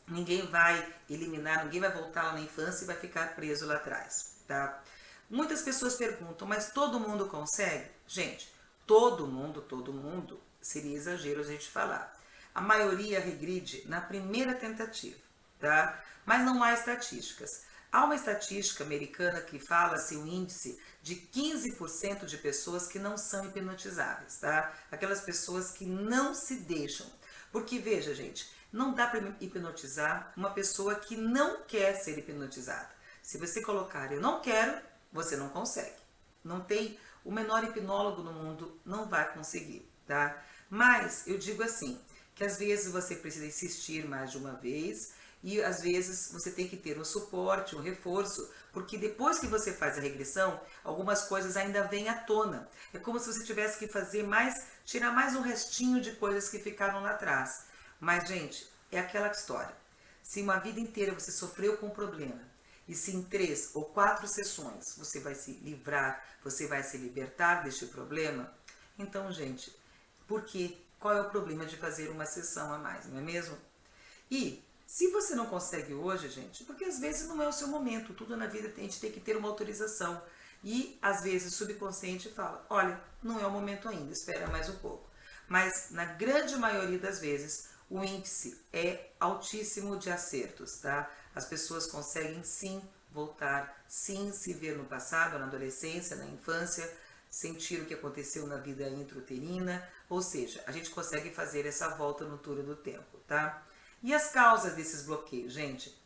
ninguém vai eliminar, ninguém vai voltar lá na infância e vai ficar preso lá atrás, tá? Muitas pessoas perguntam, mas todo mundo consegue? Gente, todo mundo, seria exagero a gente falar. A maioria regride na primeira tentativa, tá? Mas não há estatísticas. Há uma estatística americana que fala-se um índice de 15% de pessoas que não são hipnotizáveis, tá? Aquelas pessoas que não se deixam. Porque, veja, gente, não dá para hipnotizar uma pessoa que não quer ser hipnotizada. Se você colocar eu não quero, você não consegue. Não tem, o menor hipnólogo no mundo não vai conseguir, tá? Mas eu digo assim, que às vezes você precisa insistir mais de uma vez e às vezes você tem que ter um suporte, um reforço, porque depois que você faz a regressão, algumas coisas ainda vêm à tona. É como se você tivesse que fazer mais, tirar mais um restinho de coisas que ficaram lá atrás. Mas, gente, é aquela história. Se uma vida inteira você sofreu com um problema, e se em 3 ou 4 sessões você vai se livrar, você vai se libertar deste problema, então, gente, por quê? Qual é o problema de fazer uma sessão a mais, não é mesmo? E se você não consegue hoje, gente, porque às vezes não é o seu momento, tudo na vida a gente tem que ter uma autorização. E às vezes o subconsciente fala, olha, não é o momento ainda, espera mais um pouco. Mas na grande maioria das vezes, o índice é altíssimo de acertos, tá? As pessoas conseguem sim voltar, sim se ver no passado, na adolescência, na infância, sentir o que aconteceu na vida intrauterina, ou seja, a gente consegue fazer essa volta no túnel do tempo, tá? E as causas desses bloqueios, gente?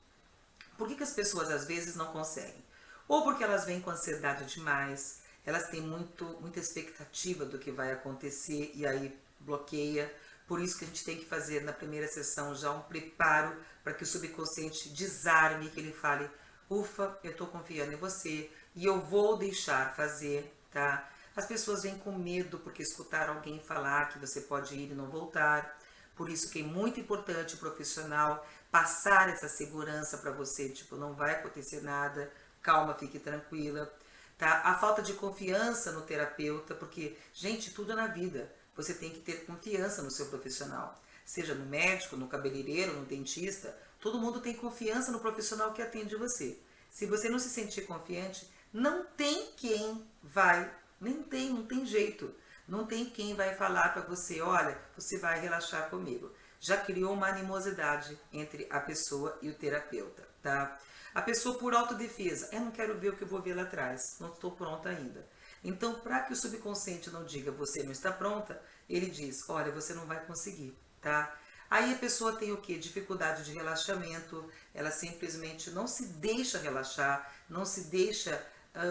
Por que as pessoas às vezes não conseguem? Ou porque elas vêm com ansiedade demais, elas têm muita expectativa do que vai acontecer e aí bloqueia. Por isso que a gente tem que fazer na primeira sessão já um preparo para que o subconsciente desarme, que ele fale, ufa, eu estou confiando em você e eu vou deixar fazer, tá? As pessoas vêm com medo porque escutaram alguém falar que você pode ir e não voltar. Por isso que é muito importante o profissional passar essa segurança para você, tipo, não vai acontecer nada, calma, fique tranquila, tá? A falta de confiança no terapeuta, porque, gente, tudo na vida, você tem que ter confiança no seu profissional. Seja no médico, no cabeleireiro, no dentista, todo mundo tem confiança no profissional que atende você. Se você não se sentir confiante, não tem quem vai, não tem jeito. Não tem quem vai falar para você, olha, você vai relaxar comigo. Já criou uma animosidade entre a pessoa e o terapeuta, tá? A pessoa por autodefesa, eu não quero ver o que eu vou ver lá atrás, não estou pronta ainda. Então, para que o subconsciente não diga, você não está pronta, ele diz, olha, você não vai conseguir, tá? Aí a pessoa tem o quê? Dificuldade de relaxamento, ela simplesmente não se deixa relaxar, não se deixa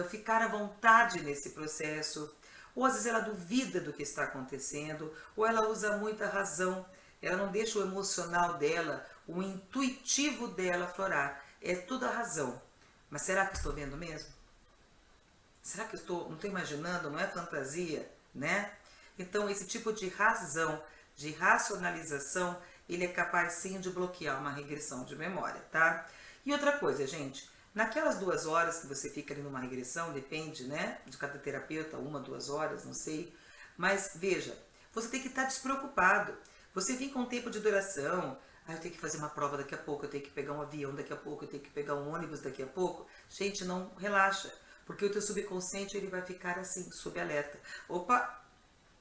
ficar à vontade nesse processo, ou às vezes ela duvida do que está acontecendo, ou ela usa muita razão, ela não deixa o emocional dela, o intuitivo dela florar. É tudo a razão. Mas será que estou vendo mesmo? Será que não estou imaginando? Não é fantasia, né? Então esse tipo de razão, de racionalização, ele é capaz sim de bloquear uma regressão de memória, tá? E outra coisa, gente, naquelas 2 horas que você fica ali numa regressão, depende, né, de cada terapeuta, 1, 2 horas, não sei, mas veja, você tem que estar despreocupado. Você vem com um tempo de duração, eu tenho que fazer uma prova daqui a pouco, eu tenho que pegar um avião daqui a pouco, eu tenho que pegar um ônibus daqui a pouco. Gente, não relaxa, porque o teu subconsciente ele vai ficar assim, sob alerta. Opa,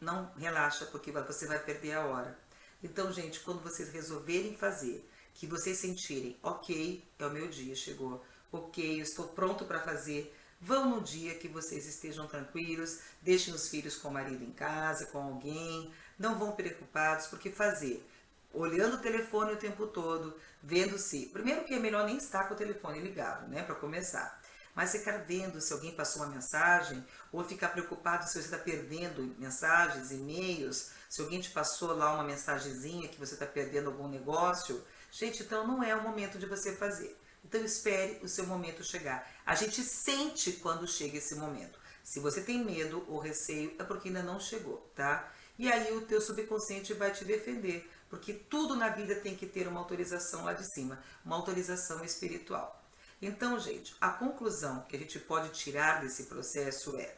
não relaxa, porque você vai perder a hora. Então, gente, quando vocês resolverem fazer, que vocês sentirem, ok, é o meu dia, chegou, ok, eu estou pronto para fazer, vão no dia que vocês estejam tranquilos, deixem os filhos com o marido em casa, com alguém, não vão preocupados, porque fazer, olhando o telefone o tempo todo, vendo se, primeiro que é melhor nem estar com o telefone ligado, né, para começar, mas ficar vendo se alguém passou uma mensagem, ou ficar preocupado se você está perdendo mensagens, e-mails, se alguém te passou lá uma mensagenzinha que você está perdendo algum negócio, gente, então não é o momento de você fazer. Então espere o seu momento chegar. A gente sente quando chega esse momento. Se você tem medo ou receio, é porque ainda não chegou, tá? E aí o teu subconsciente vai te defender, Porque tudo na vida tem que ter uma autorização lá de cima, uma autorização espiritual. Então, gente, a conclusão que a gente pode tirar desse processo é: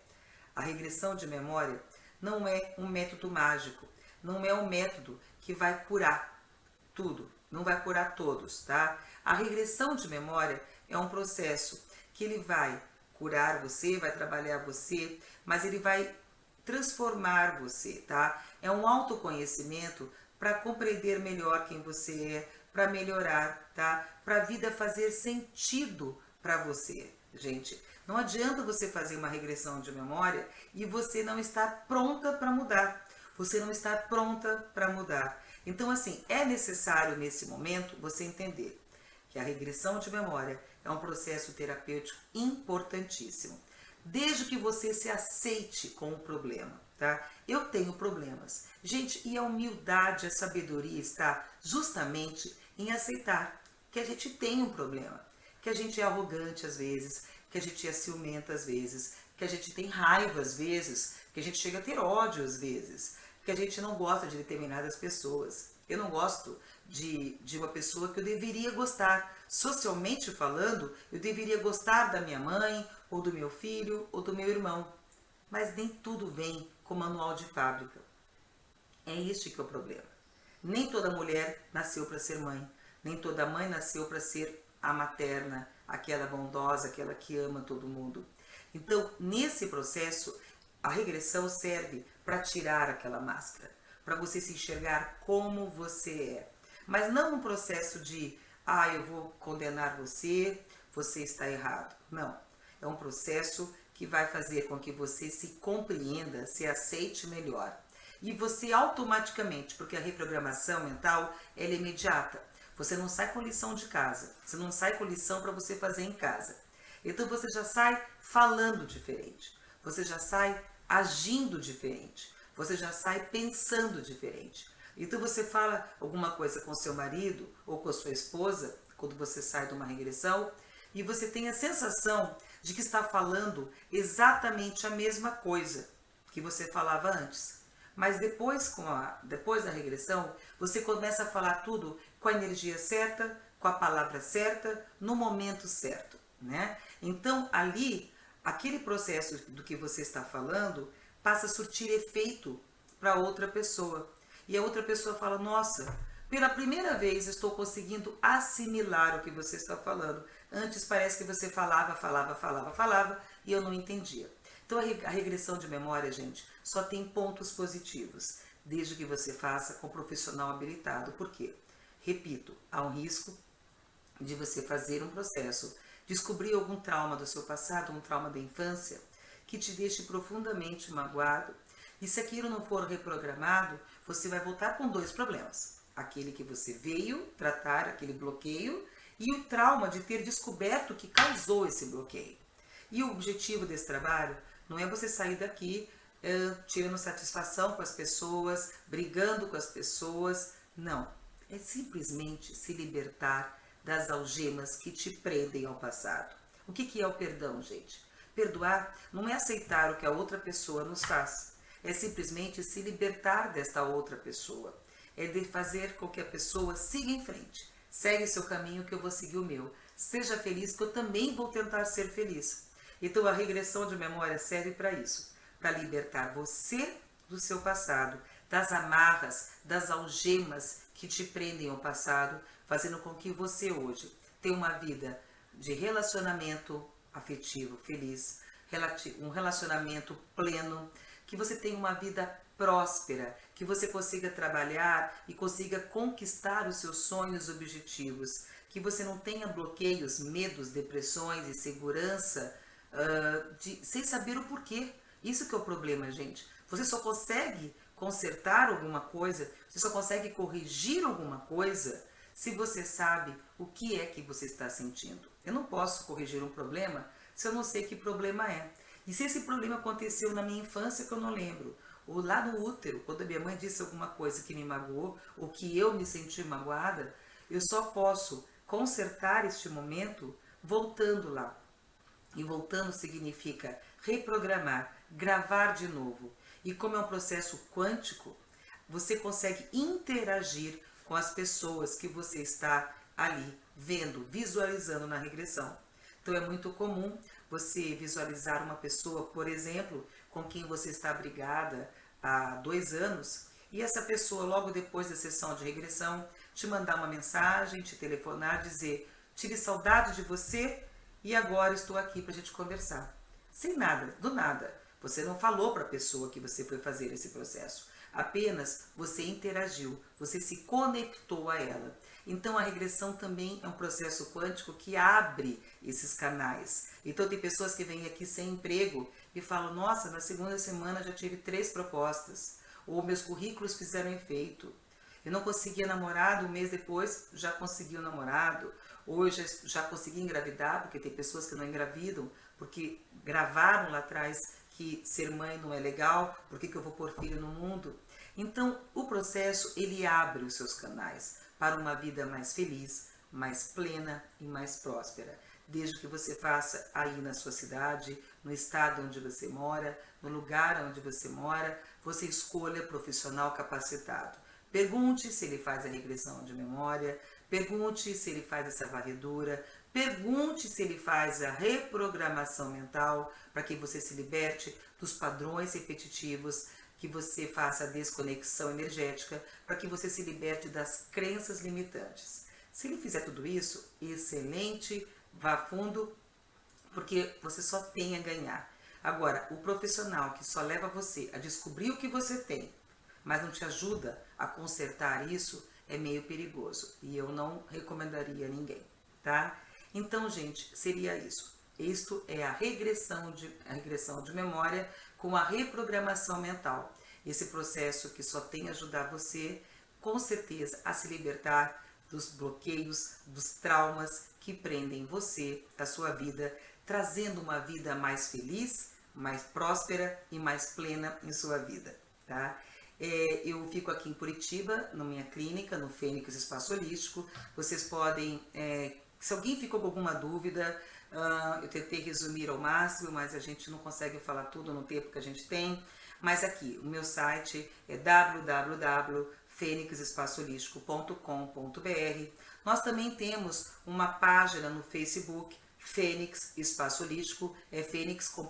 a regressão de memória não é um método mágico, não é um método que vai curar tudo, não vai curar todos, tá? A regressão de memória é um processo que ele vai curar você, vai trabalhar você, mas ele vai transformar você, tá? É um autoconhecimento para compreender melhor quem você é, para melhorar, tá? Para a vida fazer sentido para você, gente. Não adianta você fazer uma regressão de memória e você não estar pronta para mudar. Você não está pronta para mudar. Então, assim, é necessário nesse momento você entender que a regressão de memória é um processo terapêutico importantíssimo. Desde que você se aceite com o problema, tá? Eu tenho problemas. Gente, e a humildade, a sabedoria está justamente em aceitar que a gente tem um problema, que a gente é arrogante às vezes, que a gente é ciumenta às vezes, que a gente tem raiva às vezes, que a gente chega a ter ódio às vezes, que a gente não gosta de determinadas pessoas. Eu não gosto de uma pessoa que eu deveria gostar. Socialmente falando, eu deveria gostar da minha mãe, ou do meu filho, ou do meu irmão. Mas nem tudo vem com manual de fábrica. É este que é o problema. Nem toda mulher nasceu para ser mãe. Nem toda mãe nasceu para ser a materna, aquela bondosa, aquela que ama todo mundo. Então, nesse processo, a regressão serve para tirar aquela máscara, para você se enxergar como você é. Mas não um processo de, eu vou condenar você, você está errado. Não. É um processo que vai fazer com que você se compreenda, se aceite melhor. E você automaticamente, porque a reprogramação mental, ela é imediata. Você não sai com lição de casa, você não sai com lição para você fazer em casa. Então você já sai falando diferente, você já sai agindo diferente, você já sai pensando diferente. Então você fala alguma coisa com seu marido ou com a sua esposa, quando você sai de uma regressão, e você tem a sensação de que está falando exatamente a mesma coisa que você falava antes. Mas depois da regressão, você começa a falar tudo com a energia certa, com a palavra certa, no momento certo, né? Então, ali, aquele processo do que você está falando passa a surtir efeito para outra pessoa. E a outra pessoa fala, nossa, pela primeira vez estou conseguindo assimilar o que você está falando. Antes parece que você falava e eu não entendia. Então a regressão de memória, gente, só tem pontos positivos, desde que você faça com um profissional habilitado. Por quê? Repito, há um risco de você fazer um processo, descobrir algum trauma do seu passado, um trauma da infância, que te deixe profundamente magoado. E se aquilo não for reprogramado, você vai voltar com dois problemas. Aquele que você veio tratar, aquele bloqueio, e o trauma de ter descoberto o que causou esse bloqueio. E o objetivo desse trabalho não é você sair daqui tirando satisfação com as pessoas, brigando com as pessoas. Não. É simplesmente se libertar das algemas que te prendem ao passado. O que é o perdão, gente? Perdoar não é aceitar o que a outra pessoa nos faz. É simplesmente se libertar desta outra pessoa. É de fazer com que a pessoa siga em frente. Segue seu caminho que eu vou seguir o meu. Seja feliz que eu também vou tentar ser feliz. Então a regressão de memória serve para isso. Para libertar você do seu passado, das amarras, das algemas que te prendem ao passado, fazendo com que você hoje tenha uma vida de relacionamento afetivo, feliz, um relacionamento pleno, que você tenha uma vida próspera, que você consiga trabalhar e consiga conquistar os seus sonhos e objetivos, que você não tenha bloqueios, medos, depressões, insegurança, sem saber o porquê. Isso que é o problema, gente. Você só consegue consertar alguma coisa, você só consegue corrigir alguma coisa se você sabe o que é que você está sentindo. Eu não posso corrigir um problema se eu não sei que problema é. E se esse problema aconteceu na minha infância que eu não lembro, ou lá no útero, quando a minha mãe disse alguma coisa que me magoou, ou que eu me senti magoada, eu só posso consertar este momento voltando lá. E voltando significa reprogramar, gravar de novo. E como é um processo quântico, você consegue interagir com as pessoas que você está ali vendo, visualizando na regressão. Então é muito comum você visualizar uma pessoa, por exemplo, com quem você está brigada há 2 anos, e essa pessoa logo depois da sessão de regressão te mandar uma mensagem, te telefonar, dizer: tive saudade de você e agora estou aqui para a gente conversar. Sem nada, do nada. Você não falou para a pessoa que você foi fazer esse processo. Apenas você interagiu, você se conectou a ela. Então a regressão também é um processo quântico que abre esses canais. Então tem pessoas que vêm aqui sem emprego e falam: nossa, na segunda semana já tive 3 propostas. Ou meus currículos fizeram efeito. Eu não conseguia namorado, um mês depois já consegui um namorado. Ou eu já consegui engravidar, porque tem pessoas que não engravidam, porque gravaram lá atrás que ser mãe não é legal, por que eu vou pôr filho no mundo? Então, o processo, ele abre os seus canais para uma vida mais feliz, mais plena e mais próspera. Desde que você faça aí na sua cidade, no estado onde você mora, no lugar onde você mora, você escolha profissional capacitado. Pergunte se ele faz a regressão de memória, pergunte se ele faz essa varredura, pergunte se ele faz a reprogramação mental para que você se liberte dos padrões repetitivos, que você faça a desconexão energética para que você se liberte das crenças limitantes. Se ele fizer tudo isso, excelente, vá fundo, porque você só tem a ganhar. Agora, o profissional que só leva você a descobrir o que você tem, mas não te ajuda a consertar isso, é meio perigoso. E eu não recomendaria a ninguém, tá? Então, gente, seria isso. Isto é a regressão de memória com a reprogramação mental. Esse processo que só tem a ajudar você, com certeza, a se libertar dos bloqueios, dos traumas que prendem você, a sua vida, trazendo uma vida mais feliz, mais próspera e mais plena em sua vida, tá? Eu fico aqui em Curitiba, na minha clínica, no Fênix Espaço Holístico. Vocês podem, se alguém ficou com alguma dúvida, eu tentei resumir ao máximo, mas a gente não consegue falar tudo no tempo que a gente tem. Mas aqui, o meu site é www.fenixespaçoholístico.com.br. Nós também temos uma página no Facebook, Fênix Espaço Holístico, é Fênix com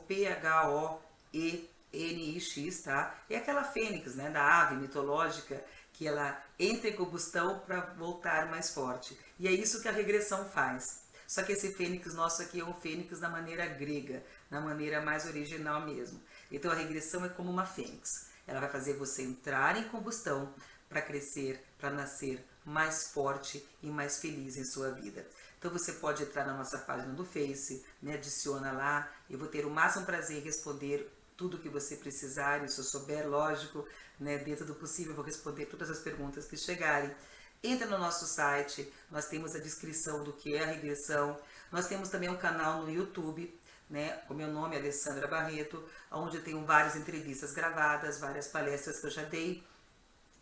PHOENIX, tá? É aquela fênix, né, da ave mitológica, que ela entra em combustão para voltar mais forte. E é isso que a regressão faz. Só que esse fênix nosso aqui é um fênix da maneira grega, na maneira mais original mesmo. Então a regressão é como uma fênix. Ela vai fazer você entrar em combustão para crescer, para nascer mais forte e mais feliz em sua vida. Então você pode entrar na nossa página do Face, me adiciona lá, eu vou ter o máximo prazer em responder tudo que você precisar, e se eu souber, lógico, né, dentro do possível, eu vou responder todas as perguntas que chegarem. Entra no nosso site, nós temos a descrição do que é a regressão, nós temos também um canal no YouTube, né, o meu nome é Alessandra Barreto, onde eu tenho várias entrevistas gravadas, várias palestras que eu já dei,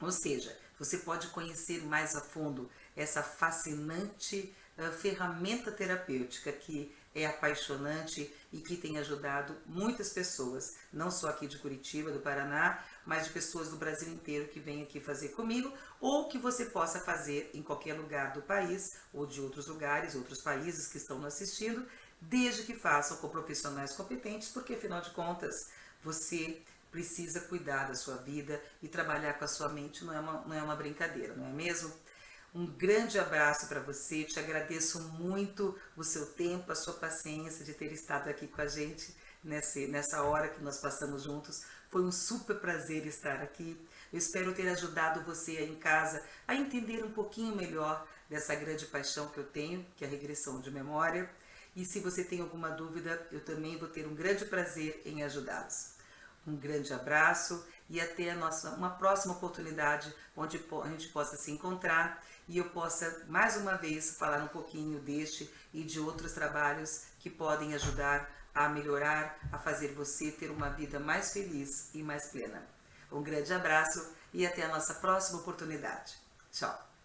ou seja, você pode conhecer mais a fundo essa fascinante ferramenta terapêutica que é apaixonante e que tem ajudado muitas pessoas, não só aqui de Curitiba, do Paraná, mas de pessoas do Brasil inteiro que vêm aqui fazer comigo, ou que você possa fazer em qualquer lugar do país, ou de outros lugares, outros países que estão nos assistindo, desde que façam com profissionais competentes, porque afinal de contas, você precisa cuidar da sua vida e trabalhar com a sua mente, não é uma brincadeira, não é mesmo? Um grande abraço para você, te agradeço muito o seu tempo, a sua paciência de ter estado aqui com a gente nessa hora que nós passamos juntos. Foi um super prazer estar aqui. Eu espero ter ajudado você aí em casa a entender um pouquinho melhor dessa grande paixão que eu tenho, que é a regressão de memória. E se você tem alguma dúvida, eu também vou ter um grande prazer em ajudá-los. Um grande abraço e até uma próxima oportunidade onde a gente possa se encontrar e eu possa mais uma vez falar um pouquinho deste e de outros trabalhos que podem ajudar a melhorar, a fazer você ter uma vida mais feliz e mais plena. Um grande abraço e até a nossa próxima oportunidade. Tchau!